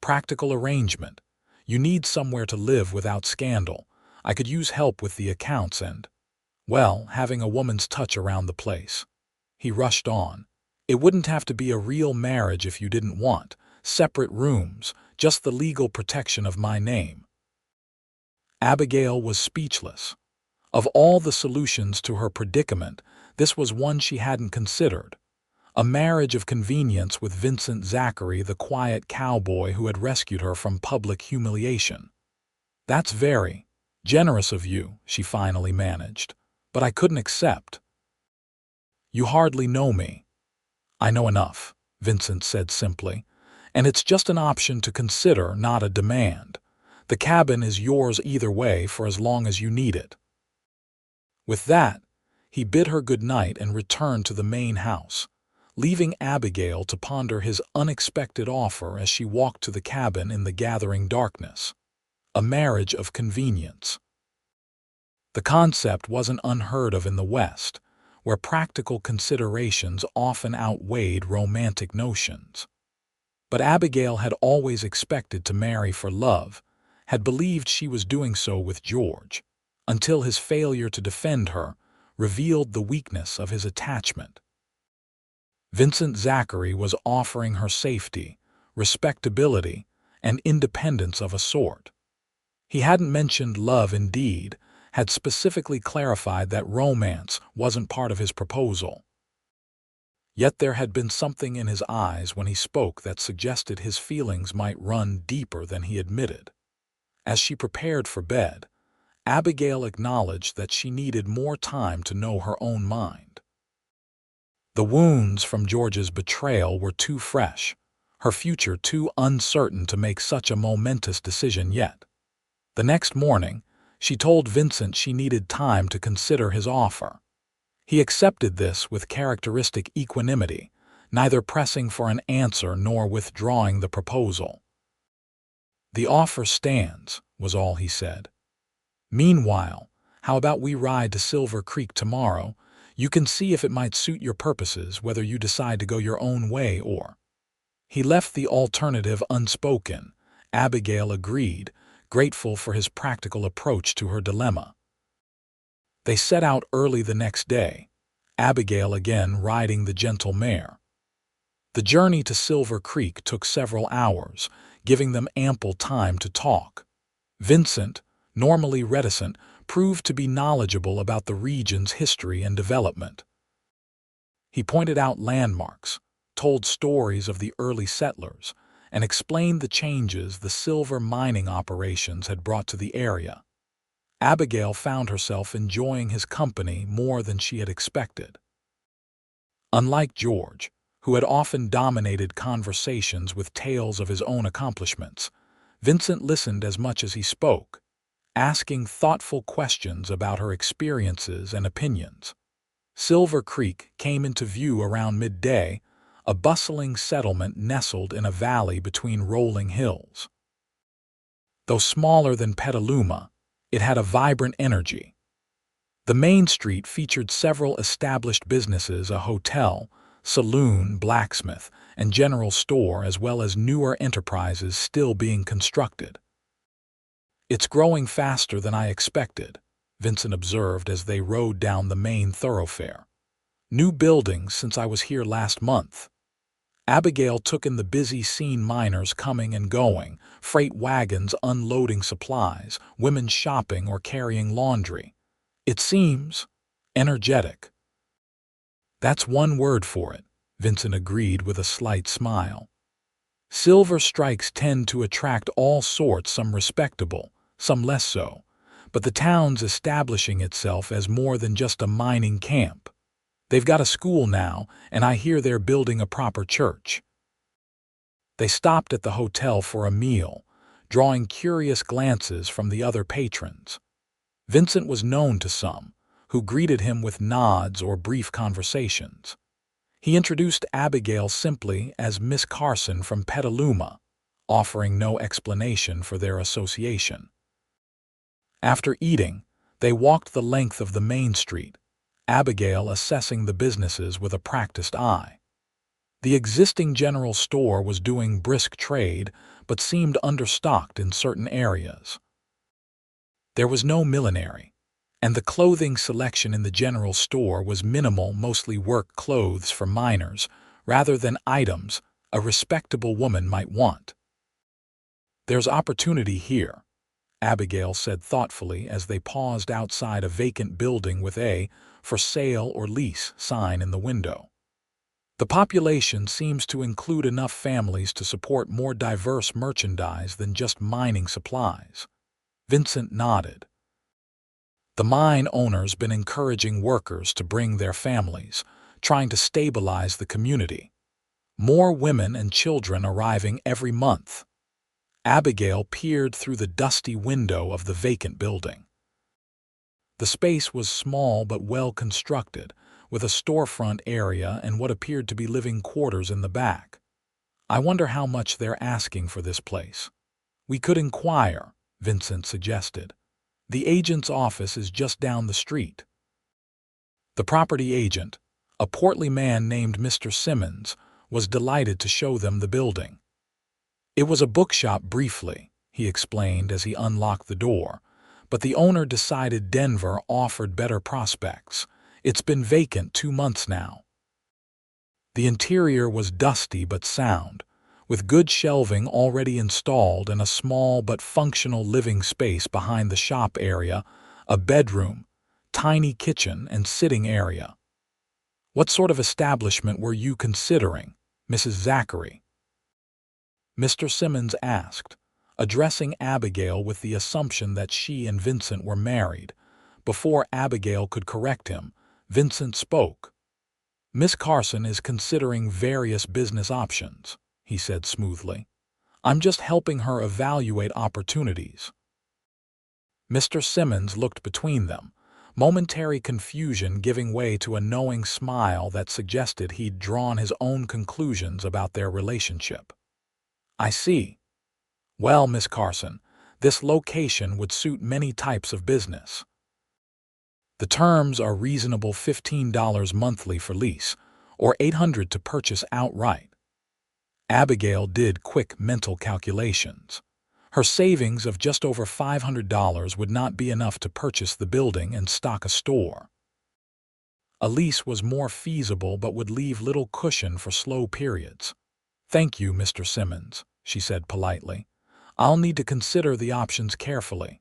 Speaker 1: practical arrangement. You need somewhere to live without scandal. I could use help with the accounts and, well, having a woman's touch around the place." He rushed on. "It wouldn't have to be a real marriage if you didn't want separate rooms, just the legal protection of my name." Abigail was speechless. Of all the solutions to her predicament, this was one she hadn't considered. A marriage of convenience with Vincent Zachary, the quiet cowboy who had rescued her from public humiliation. "That's very generous of you," she finally managed, "but I couldn't accept." "You hardly know me." "I know enough," Vincent said simply, "and it's just an option to consider, not a demand. The cabin is yours either way for as long as you need it." With that, he bid her good night and returned to the main house, leaving Abigail to ponder his unexpected offer as she walked to the cabin in the gathering darkness. A marriage of convenience. The concept wasn't unheard of in the West, where practical considerations often outweighed romantic notions. But Abigail had always expected to marry for love, had believed she was doing so with George, until his failure to defend her revealed the weakness of his attachment. Vincent Zachary was offering her safety, respectability, and independence of a sort. He hadn't mentioned love indeed, had specifically clarified that romance wasn't part of his proposal. Yet there had been something in his eyes when he spoke that suggested his feelings might run deeper than he admitted. As she prepared for bed, Abigail acknowledged that she needed more time to know her own mind. The wounds from George's betrayal were too fresh. her future too uncertain to make such a momentous decision yet. The next morning, she told Vincent she needed time to consider his offer. He accepted this with characteristic equanimity, neither pressing for an answer nor withdrawing the proposal. "The offer stands," was all he said. "Meanwhile, how about we ride to Silver Creek tomorrow? You can see if it might suit your purposes, whether you decide to go your own way or—" He left the alternative unspoken. Abigail agreed, grateful for his practical approach to her dilemma. They set out early the next day, Abigail again riding the gentle mare. The journey to Silver Creek took several hours, giving them ample time to talk. Vincent, normally reticent, proved to be knowledgeable about the region's history and development. He pointed out landmarks, told stories of the early settlers, and explained the changes the silver mining operations had brought to the area. Abigail found herself enjoying his company more than she had expected. Unlike George, who had often dominated conversations with tales of his own accomplishments, Vincent listened as much as he spoke, asking thoughtful questions about her experiences and opinions. Silver Creek came into view around midday, a bustling settlement nestled in a valley between rolling hills. Though smaller than Petaluma, it had a vibrant energy. The main street featured several established businesses, a hotel, saloon, blacksmith, and general store, as well as newer enterprises still being constructed. "It's growing faster than I expected," Vincent observed as they rode down the main thoroughfare. "New buildings since I was here last month." Abigail took in the busy scene, miners coming and going, freight wagons unloading supplies, women shopping or carrying laundry. "It seems energetic." "That's one word for it," Vincent agreed with a slight smile. "Silver strikes tend to attract all sorts, some respectable, some less so, but the town's establishing itself as more than just a mining camp. They've got a school now, and I hear they're building a proper church." They stopped at the hotel for a meal, drawing curious glances from the other patrons. Vincent was known to some, who greeted him with nods or brief conversations. He introduced Abigail simply as Miss Carson from Petaluma, offering no explanation for their association. After eating, they walked the length of the main street, Abigail assessing the businesses with a practiced eye. The existing general store was doing brisk trade, but seemed understocked in certain areas. There was no millinery, and the clothing selection in the general store was minimal, mostly work clothes for miners, rather than items a respectable woman might want. "There's opportunity here," Abigail said thoughtfully as they paused outside a vacant building with a "for sale or lease" sign in the window. "The population seems to include enough families to support more diverse merchandise than just mining supplies." Vincent nodded. "The mine owner's been encouraging workers to bring their families, trying to stabilize the community. More women and children arriving every month." Abigail peered through the dusty window of the vacant building. The space was small but well constructed, with a storefront area and what appeared to be living quarters in the back. "I wonder how much they're asking for this place." "We could inquire," Vincent suggested. "The agent's office is just down the street." The property agent, a portly man named Mr. Simmons, was delighted to show them the building. "It was a bookshop briefly," he explained as he unlocked the door, "but the owner decided Denver offered better prospects. It's been vacant 2 months now." The interior was dusty but sound, with good shelving already installed and a small but functional living space behind the shop area, a bedroom, tiny kitchen, and sitting area. "What sort of establishment were you considering, Mrs. Zachary?" Mr. Simmons asked, addressing Abigail with the assumption that she and Vincent were married. Before Abigail could correct him, Vincent spoke. "Miss Carson is considering various business options," he said smoothly. I'm just helping her evaluate opportunities. Mr. Simmons looked between them, momentary confusion giving way to a knowing smile that suggested he'd drawn his own conclusions about their relationship. I see. Well, Miss Carson, this location would suit many types of business. The terms are reasonable $15 monthly for lease, or $800 to purchase outright. Abigail did quick mental calculations. Her savings of just over $500 would not be enough to purchase the building and stock a store. A lease was more feasible but would leave little cushion for slow periods. Thank you, Mr. Simmons, she said politely. I'll need to consider the options carefully.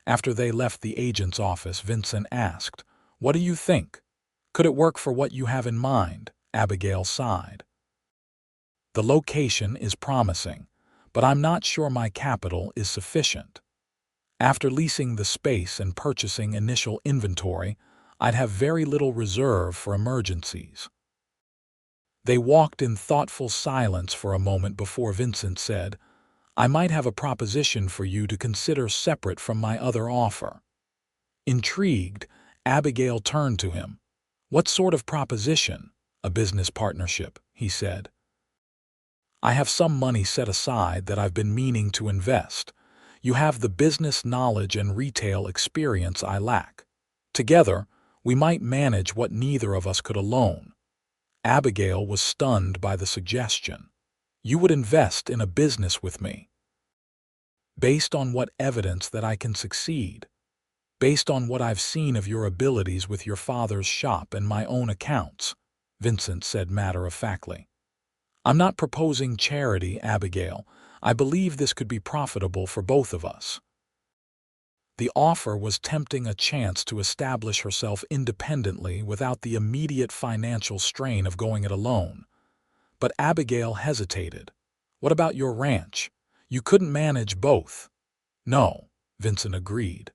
Speaker 1: After they left the agent's office, Vincent asked, What do you think? Could it work for what you have in mind? Abigail sighed. The location is promising, but I'm not sure my capital is sufficient. After leasing the space and purchasing initial inventory, I'd have very little reserve for emergencies. They walked in thoughtful silence for a moment before Vincent said, I might have a proposition for you to consider separate from my other offer. Intrigued, Abigail turned to him. What sort of proposition? A business partnership, he said. I have some money set aside that I've been meaning to invest. You have the business knowledge and retail experience I lack. Together, we might manage what neither of us could alone. Abigail was stunned by the suggestion. You would invest in a business with me. Based on what evidence that I can succeed? Based on what I've seen of your abilities with your father's shop and my own accounts, Vincent said matter-of-factly. I'm not proposing charity, Abigail. I believe this could be profitable for both of us. The offer was tempting a chance to establish herself independently without the immediate financial strain of going it alone. But Abigail hesitated. What about your ranch? You couldn't manage both. No, Vincent agreed.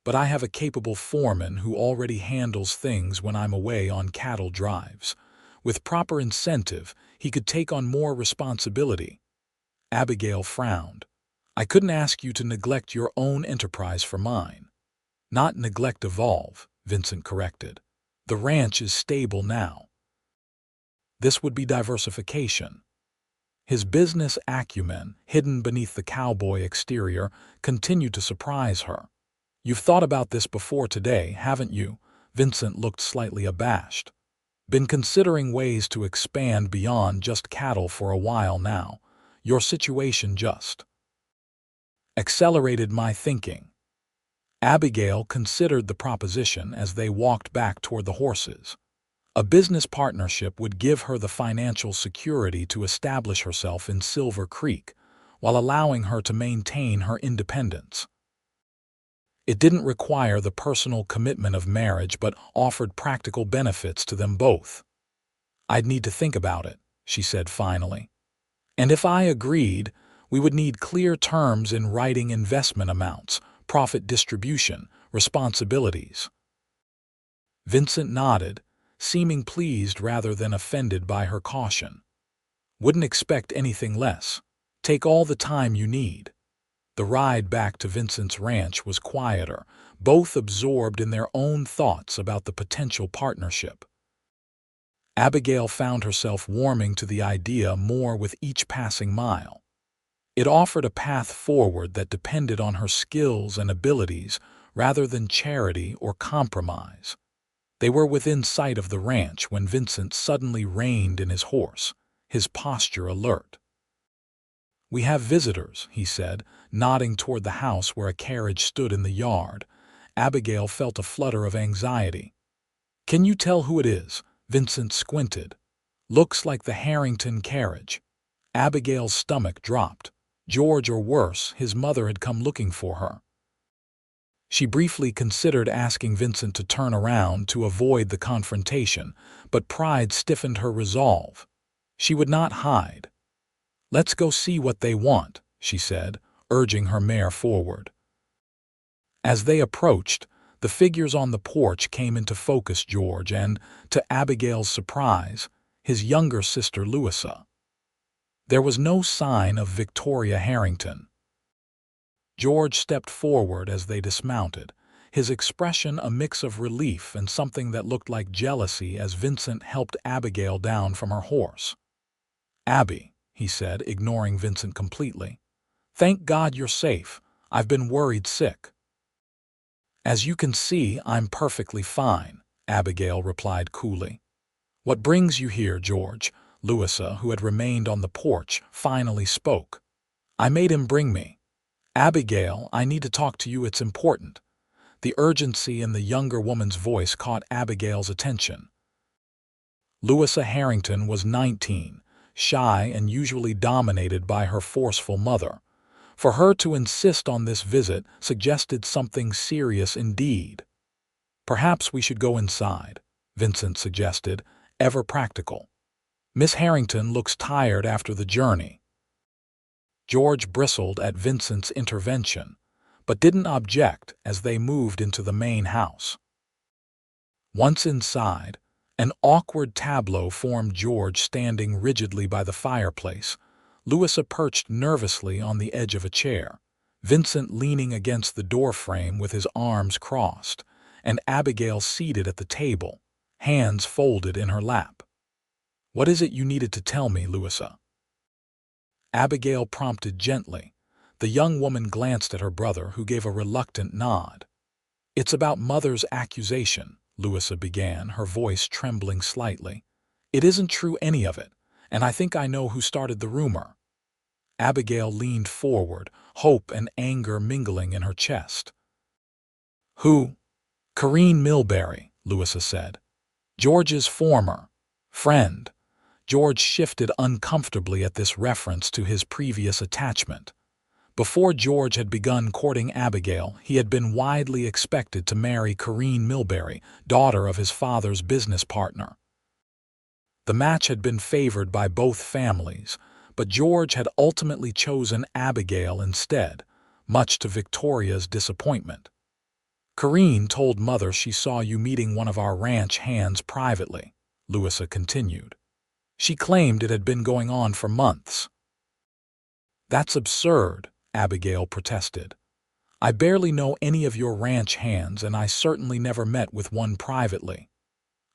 Speaker 1: But I have a capable foreman who already handles things when I'm away on cattle drives. With proper incentive, he could take on more responsibility. Abigail frowned. I couldn't ask you to neglect your own enterprise for mine. Not neglect evolve, Vincent corrected. The ranch is stable now. This would be diversification. His business acumen, hidden beneath the cowboy exterior, continued to surprise her. You've thought about this before today, haven't you? Vincent looked slightly abashed. Been considering ways to expand beyond just cattle for a while now. Your situation just accelerated my thinking. Abigail considered the proposition as they walked back toward the horses. A business partnership would give her the financial security to establish herself in Silver Creek, while allowing her to maintain her independence. It didn't require the personal commitment of marriage but offered practical benefits to them both. I'd need to think about it, she said finally. And if I agreed, we would need clear terms in writing investment amounts, profit distribution, responsibilities. Vincent nodded, seeming pleased rather than offended by her caution. Wouldn't expect anything less. Take all the time you need. The ride back to Vincent's ranch was quieter, both absorbed in their own thoughts about the potential partnership. Abigail found herself warming to the idea more with each passing mile. It offered a path forward that depended on her skills and abilities rather than charity or compromise. They were within sight of the ranch when Vincent suddenly reined in his horse, his posture alert. We have visitors, he said, nodding toward the house where a carriage stood in the yard. Abigail felt a flutter of anxiety. Can you tell who it is? Vincent squinted. Looks like the Harrington carriage. Abigail's stomach dropped. George, or worse, his mother had come looking for her. She briefly considered asking Vincent to turn around to avoid the confrontation, but pride stiffened her resolve. She would not hide. Let's go see what they want, she said, urging her mare forward. As they approached, the figures on the porch came into focus: George and, to Abigail's surprise, his younger sister Louisa. There was no sign of Victoria Harrington. George stepped forward as they dismounted, his expression a mix of relief and something that looked like jealousy as Vincent helped Abigail down from her horse. "Abby," he said, ignoring Vincent completely. "Thank God you're safe. I've been worried sick." "As you can see, I'm perfectly fine," Abigail replied coolly. "What brings you here, George?" Louisa, who had remained on the porch, finally spoke. "I made him bring me." "Abigail, I need to talk to you. It's important." The urgency in the younger woman's voice caught Abigail's attention. Louisa Harrington was 19, shy and usually dominated by her forceful mother. For her to insist on this visit suggested something serious indeed. "Perhaps we should go inside," Vincent suggested, ever practical. "Miss Harrington looks tired after the journey." George bristled at Vincent's intervention, but didn't object as they moved into the main house. Once inside, an awkward tableau formed. George standing rigidly by the fireplace, Louisa perched nervously on the edge of a chair, Vincent leaning against the doorframe with his arms crossed, and Abigail seated at the table, hands folded in her lap. "What is it you needed to tell me, Louisa?" Abigail prompted gently. The young woman glanced at her brother, who gave a reluctant nod. "It's about Mother's accusation," Louisa began, her voice trembling slightly. "It isn't true, any of it, and I think I know who started the rumor." Abigail leaned forward, hope and anger mingling in her chest. "Who?" "Corinne Milbury," Louisa said. "George's former friend." George shifted uncomfortably at this reference to his previous attachment. Before George had begun courting Abigail, he had been widely expected to marry Corinne Milbury, daughter of his father's business partner. The match had been favored by both families, but George had ultimately chosen Abigail instead, much to Victoria's disappointment. "Corinne told Mother she saw you meeting one of our ranch hands privately," Louisa continued. "She claimed it had been going on for months." "That's absurd," Abigail protested. "I barely know any of your ranch hands, and I certainly never met with one privately."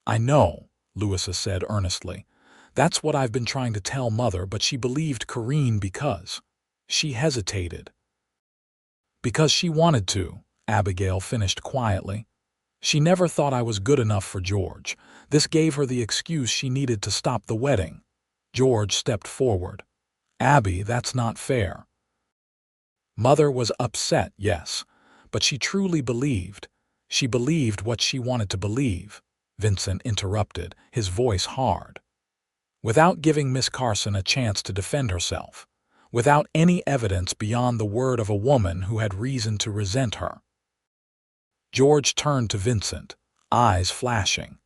Speaker 1: "I know," Louisa said earnestly. "That's what I've been trying to tell Mother, but she believed Corinne because—" She hesitated. "Because she wanted to," Abigail finished quietly. "She never thought I was good enough for George. This gave her the excuse she needed to stop the wedding." George stepped forward. "Abby, that's not fair." Mother was upset, yes, but she truly believed. She believed what she wanted to believe, Vincent interrupted, his voice hard. Without giving Miss Carson a chance to defend herself, without any evidence beyond the word of a woman who had reason to resent her. George turned to Vincent, eyes flashing.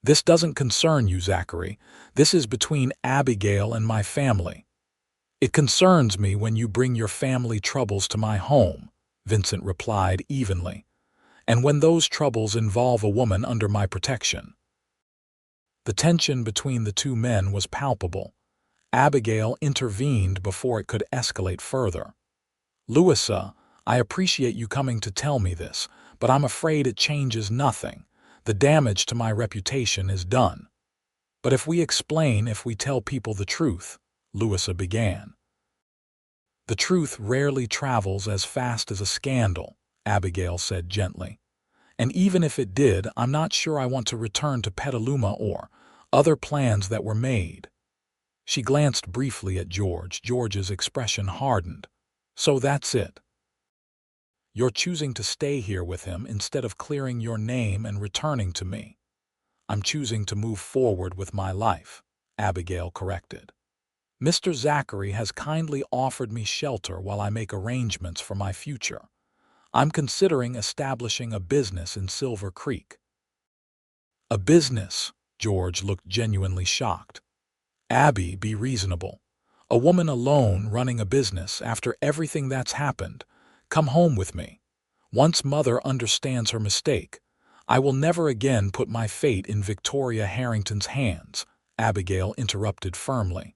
Speaker 1: "This doesn't concern you, Zachary. This is between Abigail and my family." "It concerns me when you bring your family troubles to my home," Vincent replied evenly, "and when those troubles involve a woman under my protection." The tension between the two men was palpable. Abigail intervened before it could escalate further. "Louisa, I appreciate you coming to tell me this, but I'm afraid it changes nothing. The damage to my reputation is done." "But if we explain, if we tell people the truth," Louisa began. "The truth rarely travels as fast as a scandal," Abigail said gently. "And even if it did, I'm not sure I want to return to Petaluma or other plans that were made." She glanced briefly at George. George's expression hardened. "So that's it. You're choosing to stay here with him instead of clearing your name and returning to me." "I'm choosing to move forward with my life," Abigail corrected. "Mr. Zachary has kindly offered me shelter while I make arrangements for my future. I'm considering establishing a business in Silver Creek." "A business?" George looked genuinely shocked. "Abby, be reasonable. A woman alone running a business after everything that's happened. Come home with me. Once Mother understands her mistake, I will never again put my fate in Victoria Harrington's hands," Abigail interrupted firmly.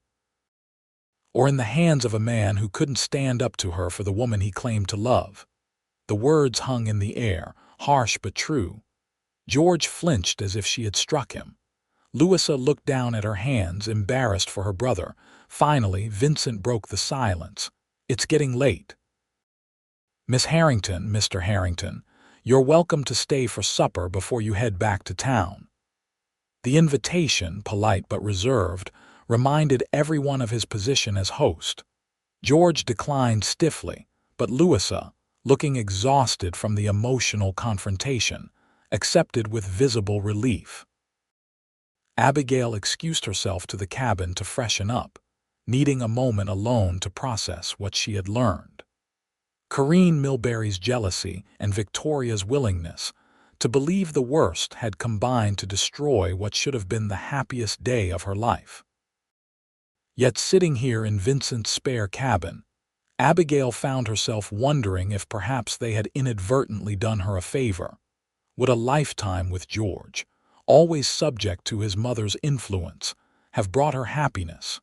Speaker 1: or in the hands of a man who couldn't stand up to her for the woman he claimed to love? The words hung in the air, harsh but true. George flinched as if she had struck him. Louisa looked down at her hands, embarrassed for her brother. Finally, Vincent broke the silence. "It's getting late." "Miss Harrington, Mr. Harrington, you're welcome to stay for supper before you head back to town." The invitation, polite but reserved, reminded everyone of his position as host. George declined stiffly, but Louisa, looking exhausted from the emotional confrontation, accepted with visible relief. Abigail excused herself to the cabin to freshen up, needing a moment alone to process what she had learned. Corinne Milbury's jealousy and Victoria's willingness to believe the worst had combined to destroy what should have been the happiest day of her life. Yet sitting here in Vincent's spare cabin, Abigail found herself wondering if perhaps they had inadvertently done her a favor. Would a lifetime with George, always subject to his mother's influence, have brought her happiness?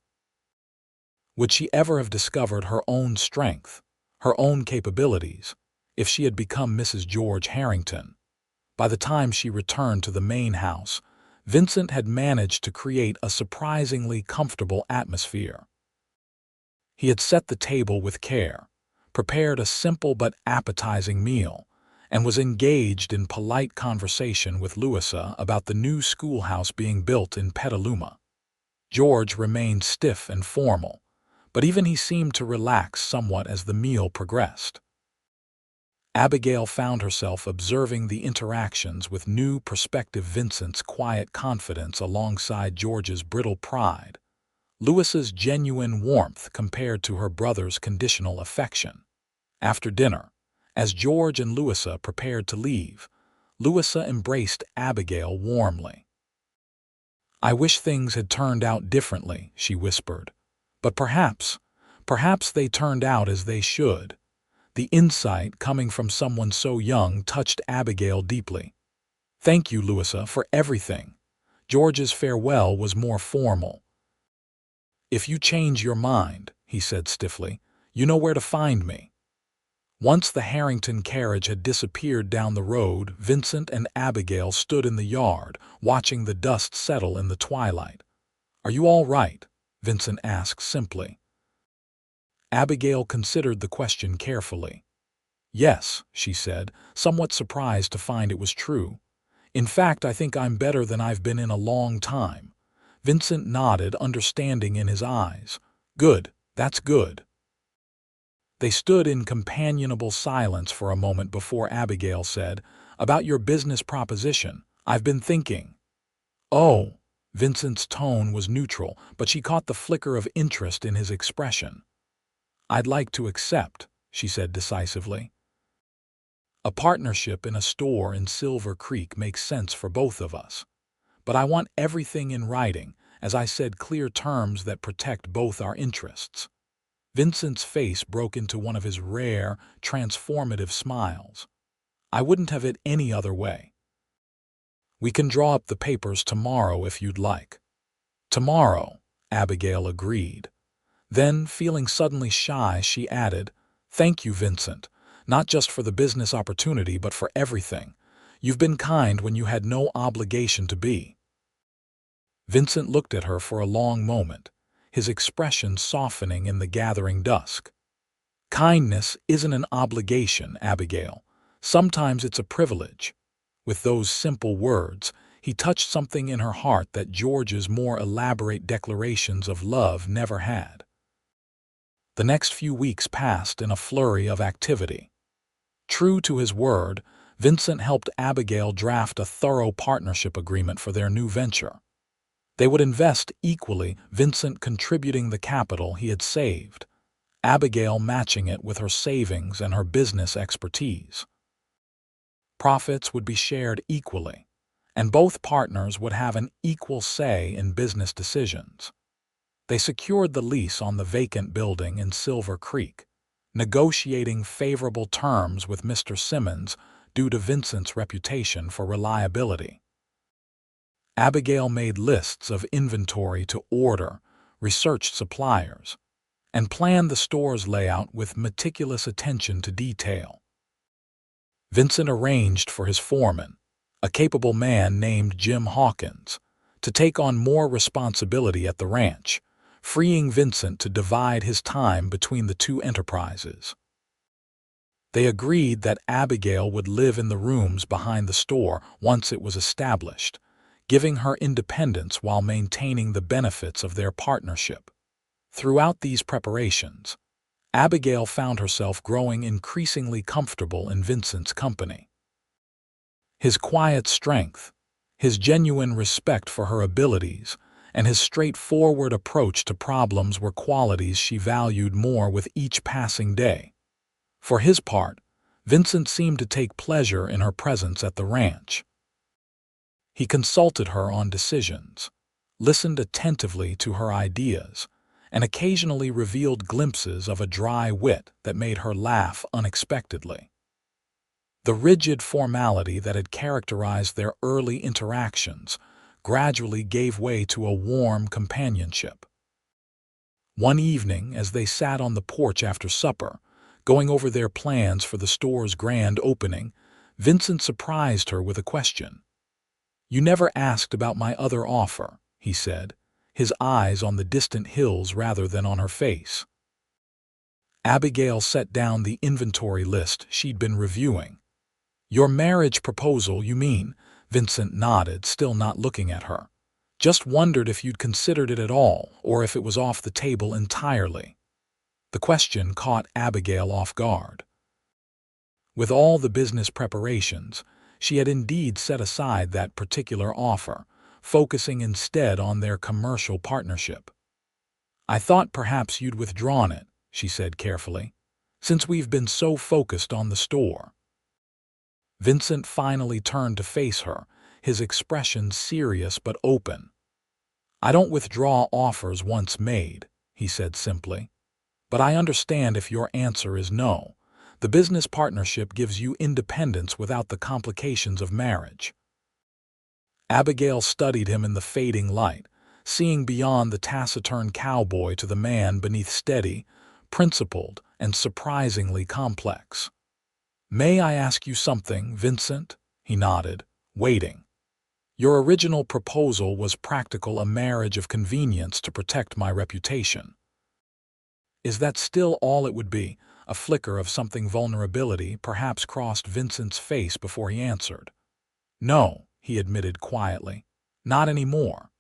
Speaker 1: Would she ever have discovered her own strength, her own capabilities, if she had become Mrs. George Harrington? By the time she returned to the main house, Vincent had managed to create a surprisingly comfortable atmosphere. He had set the table with care, prepared a simple but appetizing meal, and was engaged in polite conversation with Louisa about the new schoolhouse being built in Petaluma. George remained stiff and formal, but even he seemed to relax somewhat as the meal progressed. Abigail found herself observing the interactions with new prospective Vincent's quiet confidence alongside George's brittle pride, Louisa's genuine warmth compared to her brother's conditional affection. After dinner, as George and Louisa prepared to leave, Louisa embraced Abigail warmly. "I wish things had turned out differently," she whispered. "But perhaps they turned out as they should." The insight coming from someone so young touched Abigail deeply. "Thank you, Louisa, for everything." George's farewell was more formal. "If you change your mind," he said stiffly, "you know where to find me." Once the Harrington carriage had disappeared down the road, Vincent and Abigail stood in the yard, watching the dust settle in the twilight. "Are you all right?" Vincent asked simply. Abigail considered the question carefully. "Yes," she said, somewhat surprised to find it was true. "In fact, I think I'm better than I've been in a long time." Vincent nodded, understanding in his eyes. "Good, that's good." They stood in companionable silence for a moment before Abigail said, "About your business proposition, I've been thinking." "Oh." Vincent's tone was neutral, but she caught the flicker of interest in his expression. "I'd like to accept," she said decisively. "A partnership in a store in Silver Creek makes sense for both of us. But I want everything in writing, as I said, clear terms that protect both our interests." Vincent's face broke into one of his rare, transformative smiles. "I wouldn't have it any other way." "We can draw up the papers tomorrow if you'd like." "Tomorrow," Abigail agreed. Then, feeling suddenly shy, she added, "Thank you, Vincent, not just for the business opportunity but for everything. You've been kind when you had no obligation to be." Vincent looked at her for a long moment, his expression softening in the gathering dusk. "Kindness isn't an obligation, Abigail. Sometimes it's a privilege." With those simple words, he touched something in her heart that George's more elaborate declarations of love never had. The next few weeks passed in a flurry of activity. True to his word, Vincent helped Abigail draft a thorough partnership agreement for their new venture. They would invest equally, Vincent contributing the capital he had saved, Abigail matching it with her savings and her business expertise. Profits would be shared equally, and both partners would have an equal say in business decisions. They secured the lease on the vacant building in Silver Creek, negotiating favorable terms with Mr. Simmons due to Vincent's reputation for reliability. Abigail made lists of inventory to order, researched suppliers, and planned the store's layout with meticulous attention to detail. Vincent arranged for his foreman, a capable man named Jim Hawkins, to take on more responsibility at the ranch, freeing Vincent to divide his time between the two enterprises. They agreed that Abigail would live in the rooms behind the store once it was established, giving her independence while maintaining the benefits of their partnership. Throughout these preparations, Abigail found herself growing increasingly comfortable in Vincent's company. His quiet strength, his genuine respect for her abilities, and his straightforward approach to problems were qualities she valued more with each passing day. For his part, Vincent seemed to take pleasure in her presence at the ranch. He consulted her on decisions, listened attentively to her ideas, and occasionally revealed glimpses of a dry wit that made her laugh unexpectedly. The rigid formality that had characterized their early interactions gradually gave way to a warm companionship. One evening, as they sat on the porch after supper, going over their plans for the store's grand opening, Vincent surprised her with a question. "You never asked about my other offer," he said, his eyes on the distant hills rather than on her face. Abigail set down the inventory list she'd been reviewing. "Your marriage proposal, you mean?" Vincent nodded, still not looking at her. "Just wondered if you'd considered it at all, or if it was off the table entirely." The question caught Abigail off guard. With all the business preparations, she had indeed set aside that particular offer, focusing instead on their commercial partnership. "I thought perhaps you'd withdrawn it," she said carefully, "since we've been so focused on the store." Vincent finally turned to face her, his expression serious but open. "I don't withdraw offers once made," he said simply. "But I understand if your answer is no. The business partnership gives you independence without the complications of marriage." Abigail studied him in the fading light, seeing beyond the taciturn cowboy to the man beneath steady, principled, and surprisingly complex. "May I ask you something, Vincent?" He nodded, waiting. "Your original proposal was practical, a marriage of convenience to protect my reputation. Is that still all it would be?" A flicker of something vulnerability perhaps crossed Vincent's face before he answered. "No," he admitted quietly, "not anymore."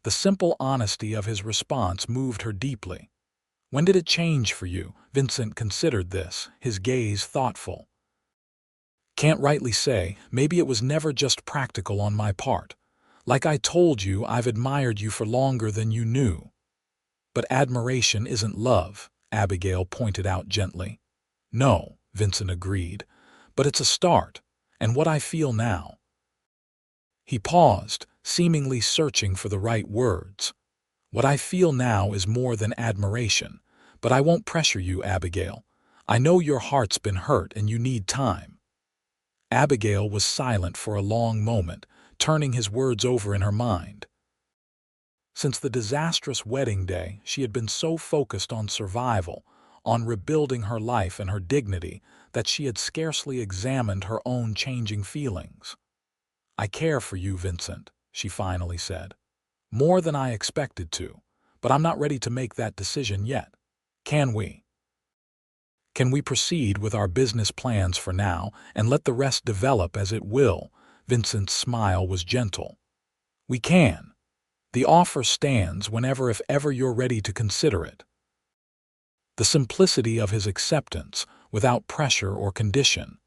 Speaker 1: The simple honesty of his response moved her deeply. "When did it change for you?" Vincent considered this, his gaze thoughtful. "Can't rightly say. Maybe it was never just practical on my part. Like I told you, I've admired you for longer than you knew." "But admiration isn't love," Abigail pointed out gently. "No," Vincent agreed, "but it's a start, and what I feel now—" He paused, seemingly searching for the right words. "What I feel now is more than admiration, but I won't pressure you, Abigail. I know your heart's been hurt and you need time." Abigail was silent for a long moment, turning his words over in her mind. Since the disastrous wedding day, she had been so focused on survival, on rebuilding her life and her dignity, that she had scarcely examined her own changing feelings. "I care for you, Vincent," she finally said. "More than I expected to, but I'm not ready to make that decision yet. Can we? Can we proceed with our business plans for now and let the rest develop as it will?" Vincent's smile was gentle. "We can. The offer stands whenever, if ever, you're ready to consider it." The simplicity of his acceptance, without pressure or condition,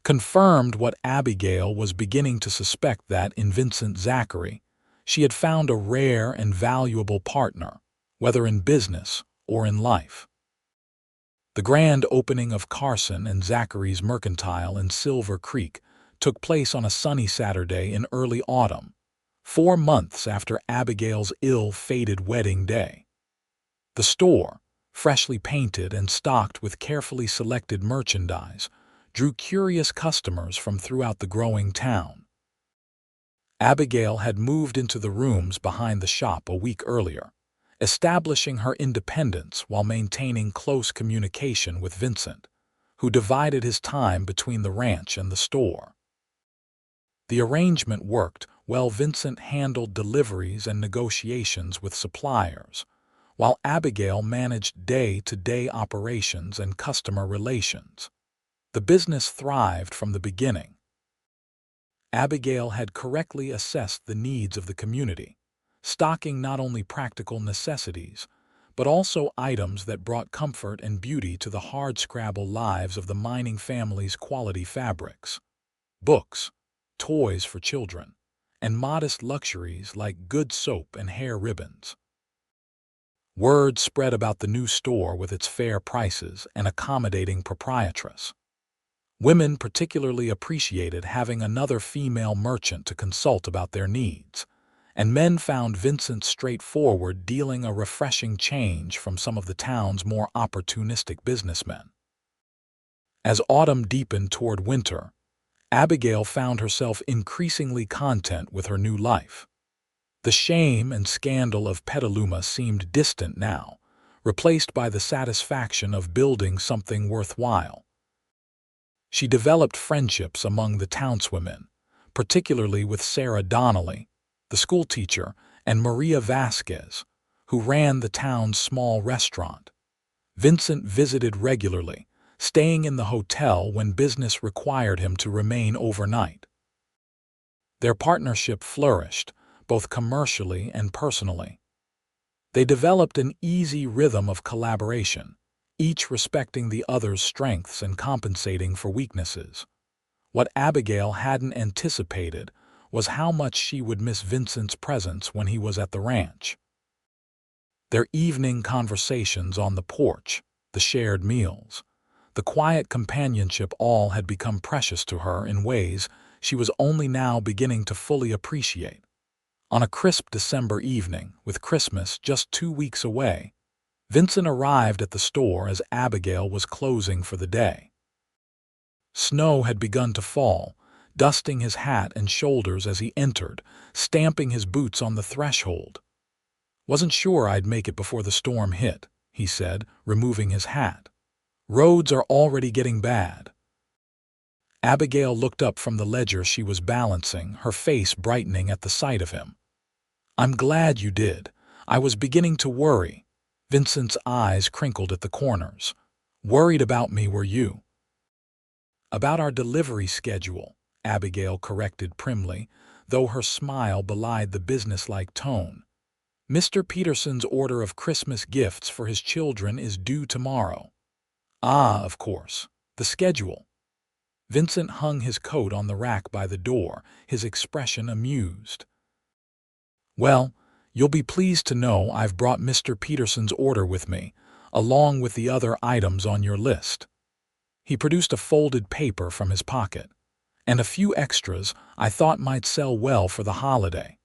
Speaker 1: confirmed what Abigail was beginning to suspect, that in Vincent Zachary she had found a rare and valuable partner, whether in business or in life. The grand opening of Carson and Zachary's mercantile in Silver Creek took place on a sunny Saturday in early autumn, 4 months after Abigail's ill-fated wedding day. The store, freshly painted and stocked with carefully selected merchandise, drew curious customers from throughout the growing town. Abigail had moved into the rooms behind the shop a week earlier, establishing her independence while maintaining close communication with Vincent, who divided his time between the ranch and the store. The arrangement worked while Vincent handled deliveries and negotiations with suppliers, while Abigail managed day-to-day operations and customer relations. The business thrived from the beginning. Abigail had correctly assessed the needs of the community, stocking not only practical necessities, but also items that brought comfort and beauty to the hardscrabble lives of the mining family's quality fabrics. Books, toys for children, and modest luxuries like good soap and hair ribbons. Word spread about the new store with its fair prices and accommodating proprietress. Women particularly appreciated having another female merchant to consult about their needs, and men found Vincent's straightforward dealing a refreshing change from some of the town's more opportunistic businessmen. As autumn deepened toward winter, Abigail found herself increasingly content with her new life. The shame and scandal of Petaluma seemed distant now, replaced by the satisfaction of building something worthwhile. She developed friendships among the townswomen, particularly with Sarah Donnelly, the schoolteacher, and Maria Vasquez, who ran the town's small restaurant. Vincent visited regularly, staying in the hotel when business required him to remain overnight. Their partnership flourished, both commercially and personally. They developed an easy rhythm of collaboration, each respecting the other's strengths and compensating for weaknesses. What Abigail hadn't anticipated was how much she would miss Vincent's presence when he was at the ranch. Their evening conversations on the porch, the shared meals, the quiet companionship all had become precious to her in ways she was only now beginning to fully appreciate. On a crisp December evening, with Christmas just 2 weeks away, Vincent arrived at the store as Abigail was closing for the day. Snow had begun to fall, dusting his hat and shoulders as he entered, stamping his boots on the threshold. "Wasn't sure I'd make it before the storm hit," he said, removing his hat. "Roads are already getting bad." Abigail looked up from the ledger she was balancing, her face brightening at the sight of him. "I'm glad you did. I was beginning to worry." Vincent's eyes crinkled at the corners. "Worried about me, were you?" "About our delivery schedule," Abigail corrected primly, though her smile belied the businesslike tone. "Mr. Peterson's order of Christmas gifts for his children is due tomorrow." "Ah, of course. The schedule." Vincent hung his coat on the rack by the door, his expression amused. "Well, you'll be pleased to know I've brought Mr. Peterson's order with me, along with the other items on your list." He produced a folded paper from his pocket, "and a few extras I thought might sell well for the holiday."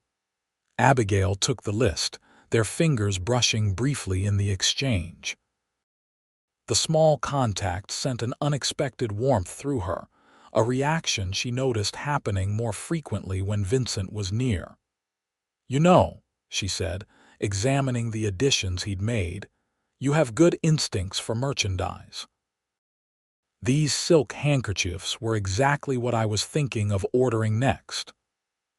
Speaker 1: Abigail took the list, their fingers brushing briefly in the exchange. The small contact sent an unexpected warmth through her, a reaction she noticed happening more frequently when Vincent was near. "You know," she said, examining the additions he'd made, "you have good instincts for merchandise." "These silk handkerchiefs were exactly what I was thinking of ordering next."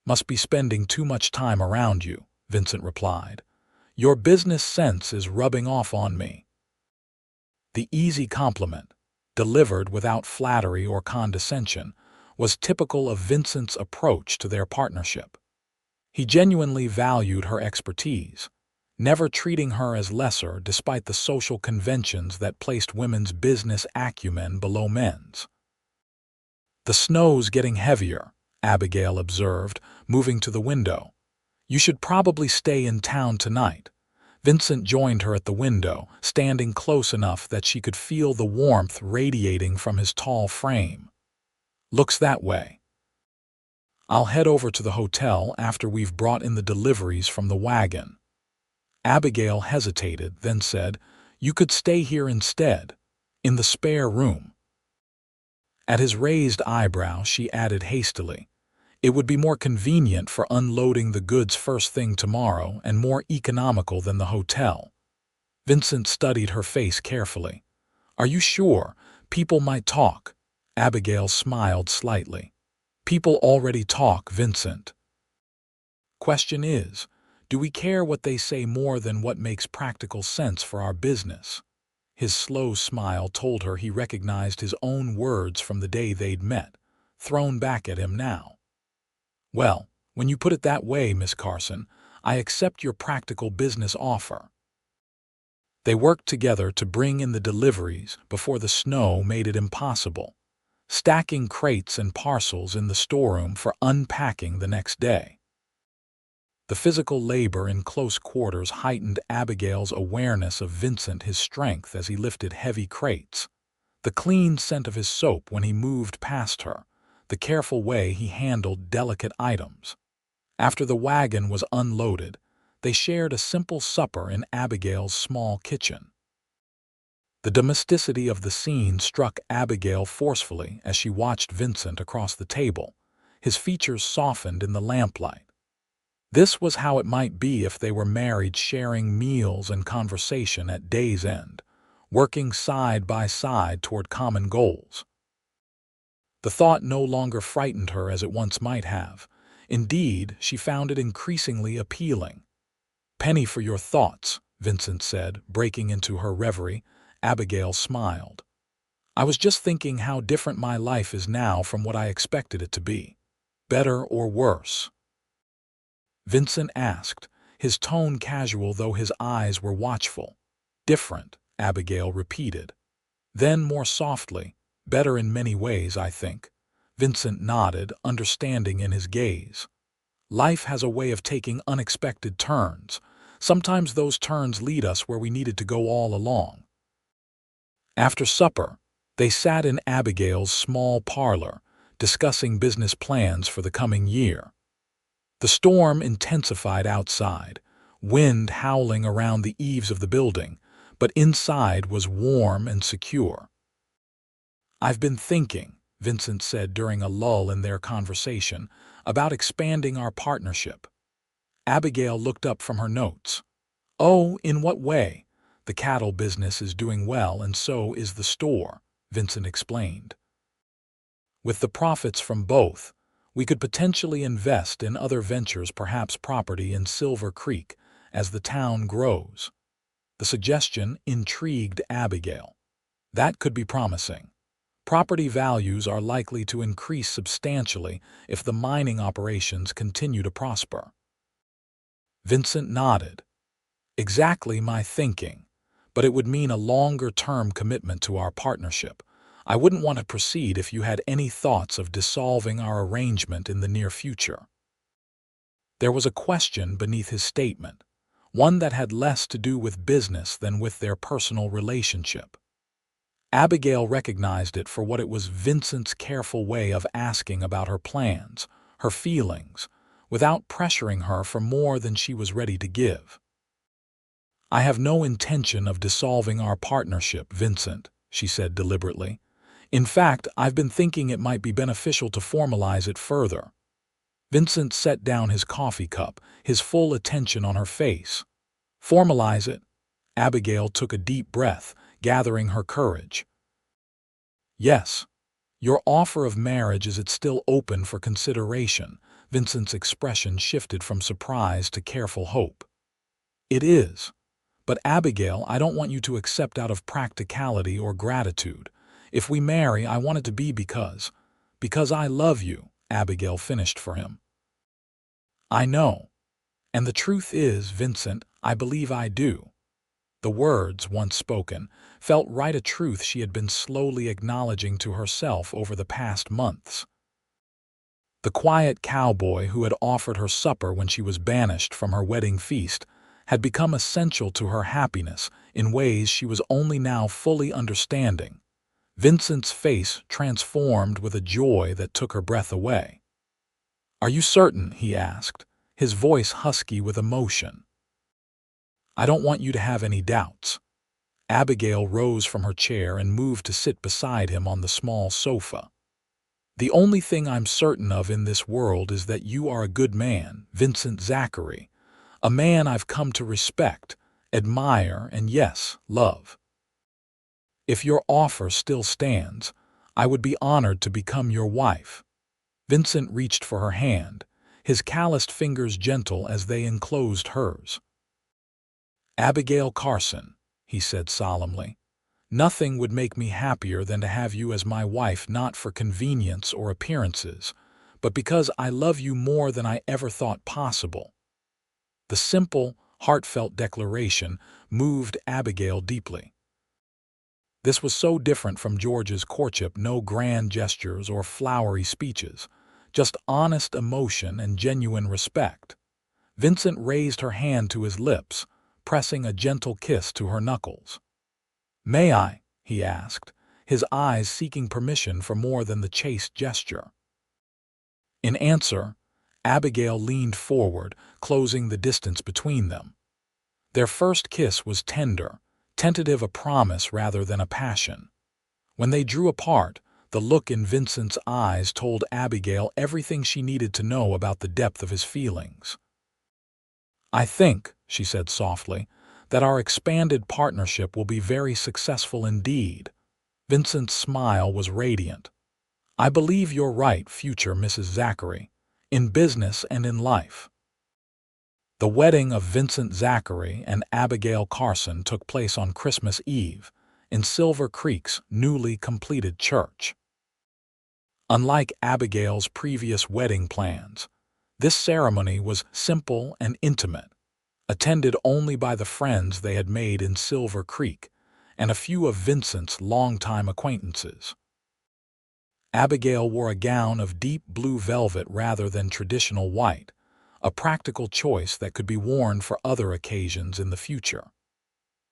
Speaker 1: "Must be spending too much time around you," Vincent replied. "Your business sense is rubbing off on me." The easy compliment, delivered without flattery or condescension, was typical of Vincent's approach to their partnership. He genuinely valued her expertise, never treating her as lesser despite the social conventions that placed women's business acumen below men's. "The snow's getting heavier," Abigail observed, moving to the window. "You should probably stay in town tonight." Vincent joined her at the window, standing close enough that she could feel the warmth radiating from his tall frame. "Looks that way. I'll head over to the hotel after we've brought in the deliveries from the wagon." Abigail hesitated, then said, "You could stay here instead, in the spare room." At his raised eyebrow she added hastily, It would be more convenient for unloading the goods first thing tomorrow and more economical than the hotel. Vincent studied her face carefully. Are you sure? People might talk. Abigail smiled slightly. People already talk, Vincent. Question is, do we care what they say more than what makes practical sense for our business? His slow smile told her he recognized his own words from the day they'd met, thrown back at him now. Well, when you put it that way, Miss Carson, I accept your practical business offer. They worked together to bring in the deliveries before the snow made it impossible, stacking crates and parcels in the storeroom for unpacking the next day. The physical labor in close quarters heightened Abigail's awareness of Vincent, his strength as he lifted heavy crates, the clean scent of his soap when he moved past her, the careful way he handled delicate items. After the wagon was unloaded, they shared a simple supper in Abigail's small kitchen. The domesticity of the scene struck Abigail forcefully as she watched Vincent across the table, his features softened in the lamplight. This was how it might be if they were married, sharing meals and conversation at day's end, working side by side toward common goals. The thought no longer frightened her as it once might have. Indeed, she found it increasingly appealing. Penny for your thoughts, Vincent said, breaking into her reverie. Abigail smiled. I was just thinking how different my life is now from what I expected it to be. Better or worse? Vincent asked, his tone casual though his eyes were watchful. Different, Abigail repeated. Then more softly, better in many ways, I think. Vincent nodded, understanding in his gaze. Life has a way of taking unexpected turns. Sometimes those turns lead us where we needed to go all along. After supper, they sat in Abigail's small parlor, discussing business plans for the coming year. The storm intensified outside, wind howling around the eaves of the building, but inside was warm and secure. I've been thinking, Vincent said during a lull in their conversation, about expanding our partnership. Abigail looked up from her notes. Oh, in what way? The cattle business is doing well and so is the store, Vincent explained. With the profits from both, we could potentially invest in other ventures, perhaps property in Silver Creek, as the town grows. The suggestion intrigued Abigail. That could be promising. Property values are likely to increase substantially if the mining operations continue to prosper. Vincent nodded. Exactly my thinking, but it would mean a longer-term commitment to our partnership. I wouldn't want to proceed if you had any thoughts of dissolving our arrangement in the near future. There was a question beneath his statement, one that had less to do with business than with their personal relationship. Abigail recognized it for what it was: Vincent's careful way of asking about her plans, her feelings, without pressuring her for more than she was ready to give. I have no intention of dissolving our partnership, Vincent, she said deliberately. In fact, I've been thinking it might be beneficial to formalize it further. Vincent set down his coffee cup, his full attention on her face. Formalize it? Abigail took a deep breath, gathering her courage. Yes. Your offer of marriage, is it still open for consideration? Vincent's expression shifted from surprise to careful hope. It is. But Abigail, I don't want you to accept out of practicality or gratitude. If we marry, I want it to be because I love you, Abigail finished for him. I know. And the truth is, Vincent, I believe I do. The words, once spoken, felt right, a truth she had been slowly acknowledging to herself over the past months. The quiet cowboy who had offered her supper when she was banished from her wedding feast had become essential to her happiness in ways she was only now fully understanding. Vincent's face transformed with a joy that took her breath away. Are you certain? He asked, his voice husky with emotion. I don't want you to have any doubts. Abigail rose from her chair and moved to sit beside him on the small sofa. The only thing I'm certain of in this world is that you are a good man, Vincent Zachary, a man I've come to respect, admire, and yes, love. If your offer still stands, I would be honored to become your wife." Vincent reached for her hand, his calloused fingers gentle as they enclosed hers. "Abigail Carson," he said solemnly, "nothing would make me happier than to have you as my wife, not for convenience or appearances, but because I love you more than I ever thought possible." The simple, heartfelt declaration moved Abigail deeply. This was so different from George's courtship, no grand gestures or flowery speeches, just honest emotion and genuine respect. Vincent raised her hand to his lips, pressing a gentle kiss to her knuckles. "May I?" he asked, his eyes seeking permission for more than the chaste gesture. In answer, Abigail leaned forward, closing the distance between them. Their first kiss was tender, tentative, a promise rather than a passion. When they drew apart, the look in Vincent's eyes told Abigail everything she needed to know about the depth of his feelings. "I think," she said softly, "that our expanded partnership will be very successful indeed." Vincent's smile was radiant. "I believe you're right, future Mrs. Zachary, in business and in life." The wedding of Vincent Zachary and Abigail Carson took place on Christmas Eve in Silver Creek's newly completed church. Unlike Abigail's previous wedding plans, this ceremony was simple and intimate, attended only by the friends they had made in Silver Creek and a few of Vincent's longtime acquaintances. Abigail wore a gown of deep blue velvet rather than traditional white, a practical choice that could be worn for other occasions in the future.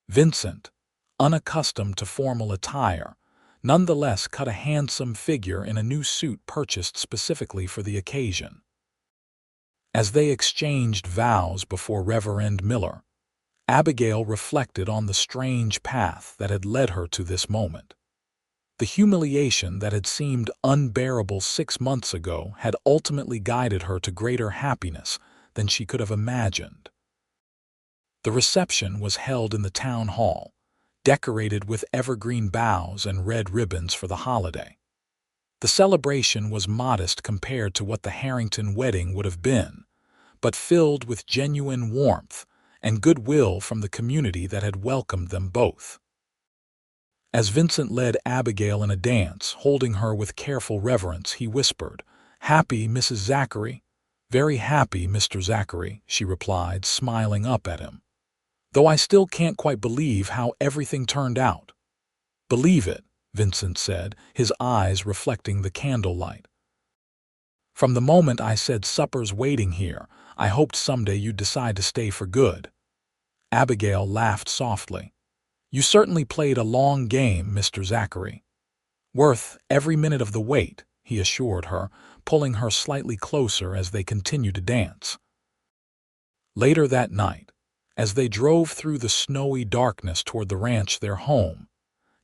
Speaker 1: Vincent, unaccustomed to formal attire, nonetheless cut a handsome figure in a new suit purchased specifically for the occasion. As they exchanged vows before Reverend Miller, Abigail reflected on the strange path that had led her to this moment. The humiliation that had seemed unbearable 6 months ago had ultimately guided her to greater happiness than she could have imagined. The reception was held in the town hall, decorated with evergreen boughs and red ribbons for the holiday. The celebration was modest compared to what the Harrington wedding would have been, but filled with genuine warmth and goodwill from the community that had welcomed them both. As Vincent led Abigail in a dance, holding her with careful reverence, he whispered, "Happy, Mrs. Zachary?" "Very happy, Mr. Zachary," she replied, smiling up at him. "Though I still can't quite believe how everything turned out." "Believe it," Vincent said, his eyes reflecting the candlelight. "From the moment I said supper's waiting here, I hoped someday you'd decide to stay for good." Abigail laughed softly. "You certainly played a long game, Mr. Zachary." "Worth every minute of the wait," he assured her, pulling her slightly closer as they continued to dance. Later that night, as they drove through the snowy darkness toward the ranch, their home,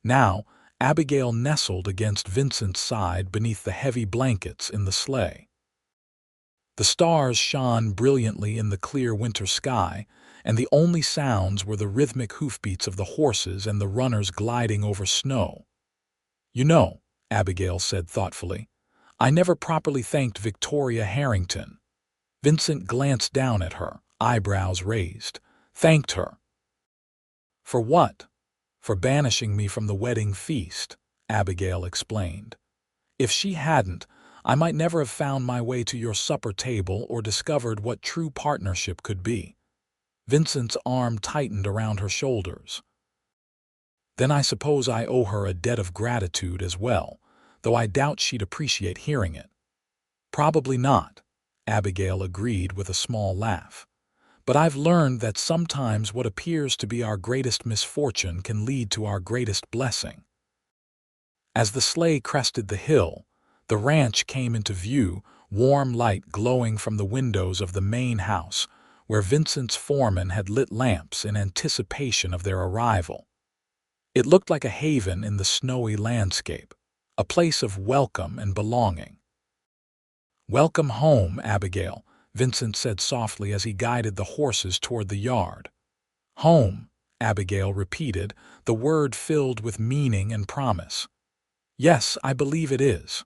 Speaker 1: now Abigail nestled against Vincent's side beneath the heavy blankets in the sleigh. The stars shone brilliantly in the clear winter sky, and the only sounds were the rhythmic hoofbeats of the horses and the runners gliding over snow. "You know," Abigail said thoughtfully, "I never properly thanked Victoria Harrington." Vincent glanced down at her, eyebrows raised. "Thanked her?" "For what?" "For banishing me from the wedding feast," Abigail explained. "If she hadn't, I might never have found my way to your supper table or discovered what true partnership could be." Vincent's arm tightened around her shoulders. "Then I suppose I owe her a debt of gratitude as well, though I doubt she'd appreciate hearing it." "Probably not," Abigail agreed with a small laugh. "But I've learned that sometimes what appears to be our greatest misfortune can lead to our greatest blessing." As the sleigh crested the hill, the ranch came into view, warm light glowing from the windows of the main house, where Vincent's foreman had lit lamps in anticipation of their arrival. It looked like a haven in the snowy landscape, a place of welcome and belonging. "Welcome home, Abigail," Vincent said softly as he guided the horses toward the yard. "Home," Abigail repeated, the word filled with meaning and promise. "Yes, I believe it is."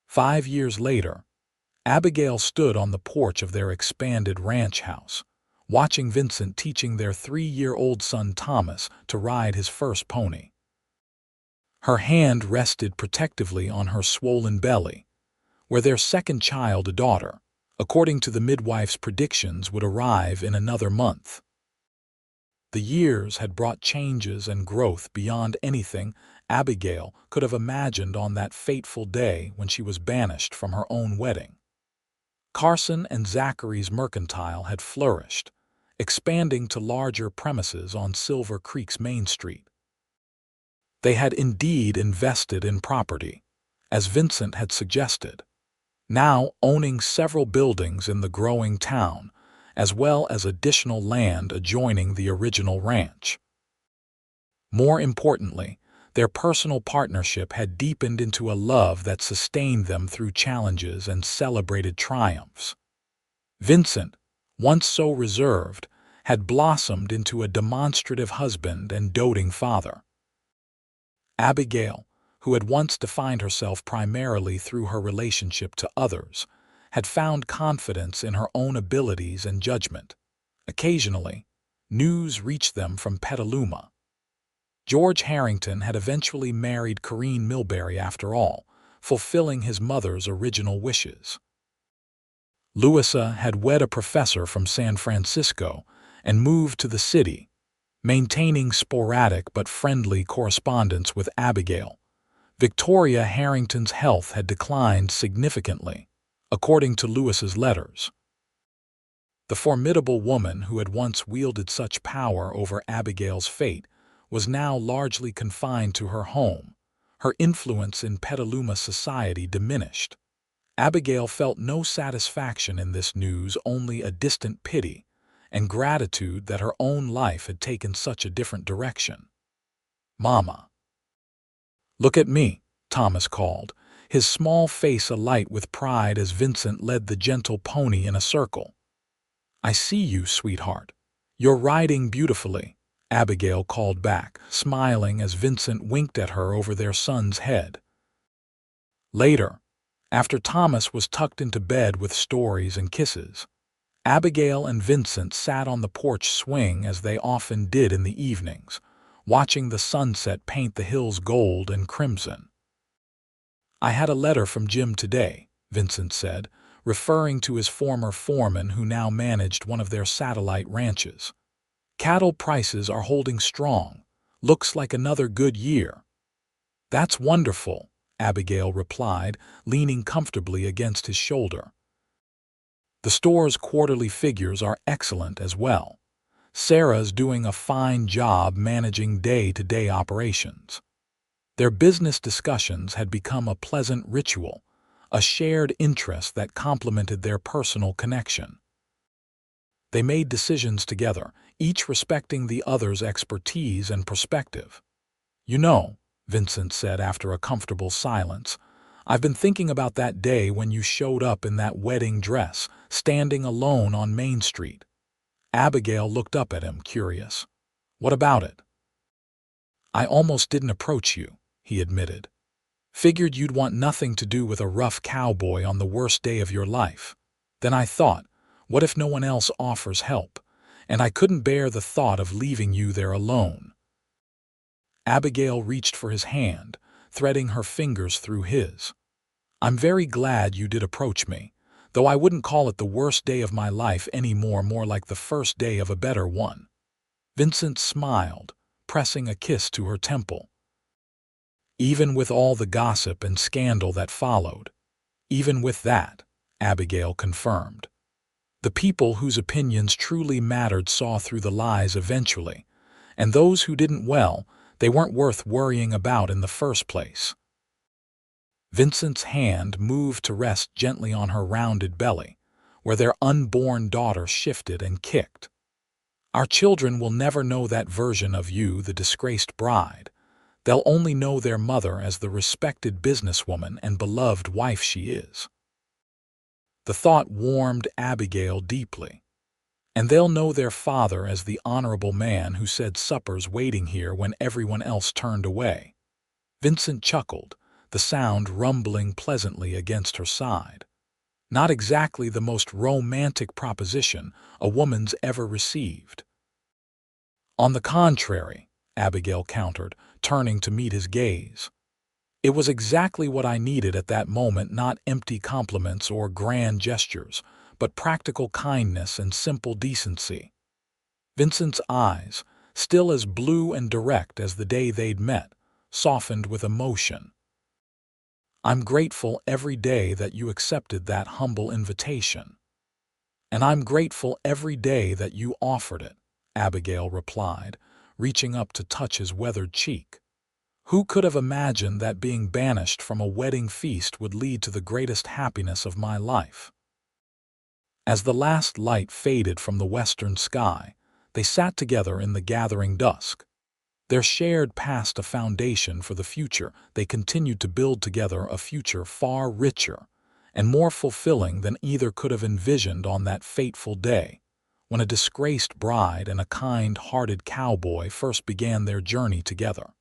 Speaker 1: 5 years later, Abigail stood on the porch of their expanded ranch house, watching Vincent teaching their 3-year-old son Thomas to ride his first pony. Her hand rested protectively on her swollen belly, where their second child, a daughter, according to the midwife's predictions, would arrive in another month. The years had brought changes and growth beyond anything Abigail could have imagined on that fateful day when she was banished from her own wedding. Carson and Zachary's mercantile had flourished, expanding to larger premises on Silver Creek's Main Street. They had indeed invested in property, as Vincent had suggested, now owning several buildings in the growing town, as well as additional land adjoining the original ranch. More importantly, their personal partnership had deepened into a love that sustained them through challenges and celebrated triumphs. Vincent, once so reserved, had blossomed into a demonstrative husband and doting father. Abigail, who had once defined herself primarily through her relationship to others, had found confidence in her own abilities and judgment. Occasionally, news reached them from Petaluma. George Harrington had eventually married Corinne Milbury after all, fulfilling his mother's original wishes. Louisa had wed a professor from San Francisco and moved to the city, maintaining sporadic but friendly correspondence with Abigail. Victoria Harrington's health had declined significantly, according to Louis's letters. The formidable woman who had once wielded such power over Abigail's fate was now largely confined to her home. Her influence in Petaluma society diminished. Abigail felt no satisfaction in this news, only a distant pity and gratitude that her own life had taken such a different direction. "Mama." "Look at me," Thomas called, his small face alight with pride as Vincent led the gentle pony in a circle. "I see you, sweetheart. You're riding beautifully," Abigail called back, smiling as Vincent winked at her over their son's head. Later, after Thomas was tucked into bed with stories and kisses, Abigail and Vincent sat on the porch swing as they often did in the evenings, watching the sunset paint the hills gold and crimson. "I had a letter from Jim today," Vincent said, referring to his former foreman who now managed one of their satellite ranches. "Cattle prices are holding strong. Looks like another good year." "That's wonderful," Abigail replied, leaning comfortably against his shoulder. "The store's quarterly figures are excellent as well. Sarah's doing a fine job managing day-to-day operations." Their business discussions had become a pleasant ritual, a shared interest that complemented their personal connection. They made decisions together, each respecting the other's expertise and perspective. "You know," Vincent said after a comfortable silence, "I've been thinking about that day when you showed up in that wedding dress, standing alone on Main Street." Abigail looked up at him, curious. "What about it?" "I almost didn't approach you," he admitted. "Figured you'd want nothing to do with a rough cowboy on the worst day of your life. Then I thought, what if no one else offers help? And I couldn't bear the thought of leaving you there alone." Abigail reached for his hand, threading her fingers through his. "I'm very glad you did approach me, though I wouldn't call it the worst day of my life anymore, more like the first day of a better one." Vincent smiled, pressing a kiss to her temple. "Even with all the gossip and scandal that followed." "Even with that," Abigail confirmed. "The people whose opinions truly mattered saw through the lies eventually, and those who didn't, well, they weren't worth worrying about in the first place." Vincent's hand moved to rest gently on her rounded belly, where their unborn daughter shifted and kicked. "Our children will never know that version of you, the disgraced bride. They'll only know their mother as the respected businesswoman and beloved wife she is." The thought warmed Abigail deeply. And they'll know their father as the honorable man who said supper's waiting here when everyone else turned away. Vincent chuckled, the sound rumbling pleasantly against her side. Not exactly the most romantic proposition a woman's ever received. On the contrary, Abigail countered, turning to meet his gaze. It was exactly what I needed at that moment, not empty compliments or grand gestures, but practical kindness and simple decency. Vincent's eyes, still as blue and direct as the day they'd met, softened with emotion. I'm grateful every day that you accepted that humble invitation. And I'm grateful every day that you offered it, Abigail replied, reaching up to touch his weathered cheek. Who could have imagined that being banished from a wedding feast would lead to the greatest happiness of my life? As the last light faded from the western sky, they sat together in the gathering dusk. Their shared past a foundation for the future. They continued to build together a future far richer and more fulfilling than either could have envisioned on that fateful day, when a disgraced bride and a kind-hearted cowboy first began their journey together.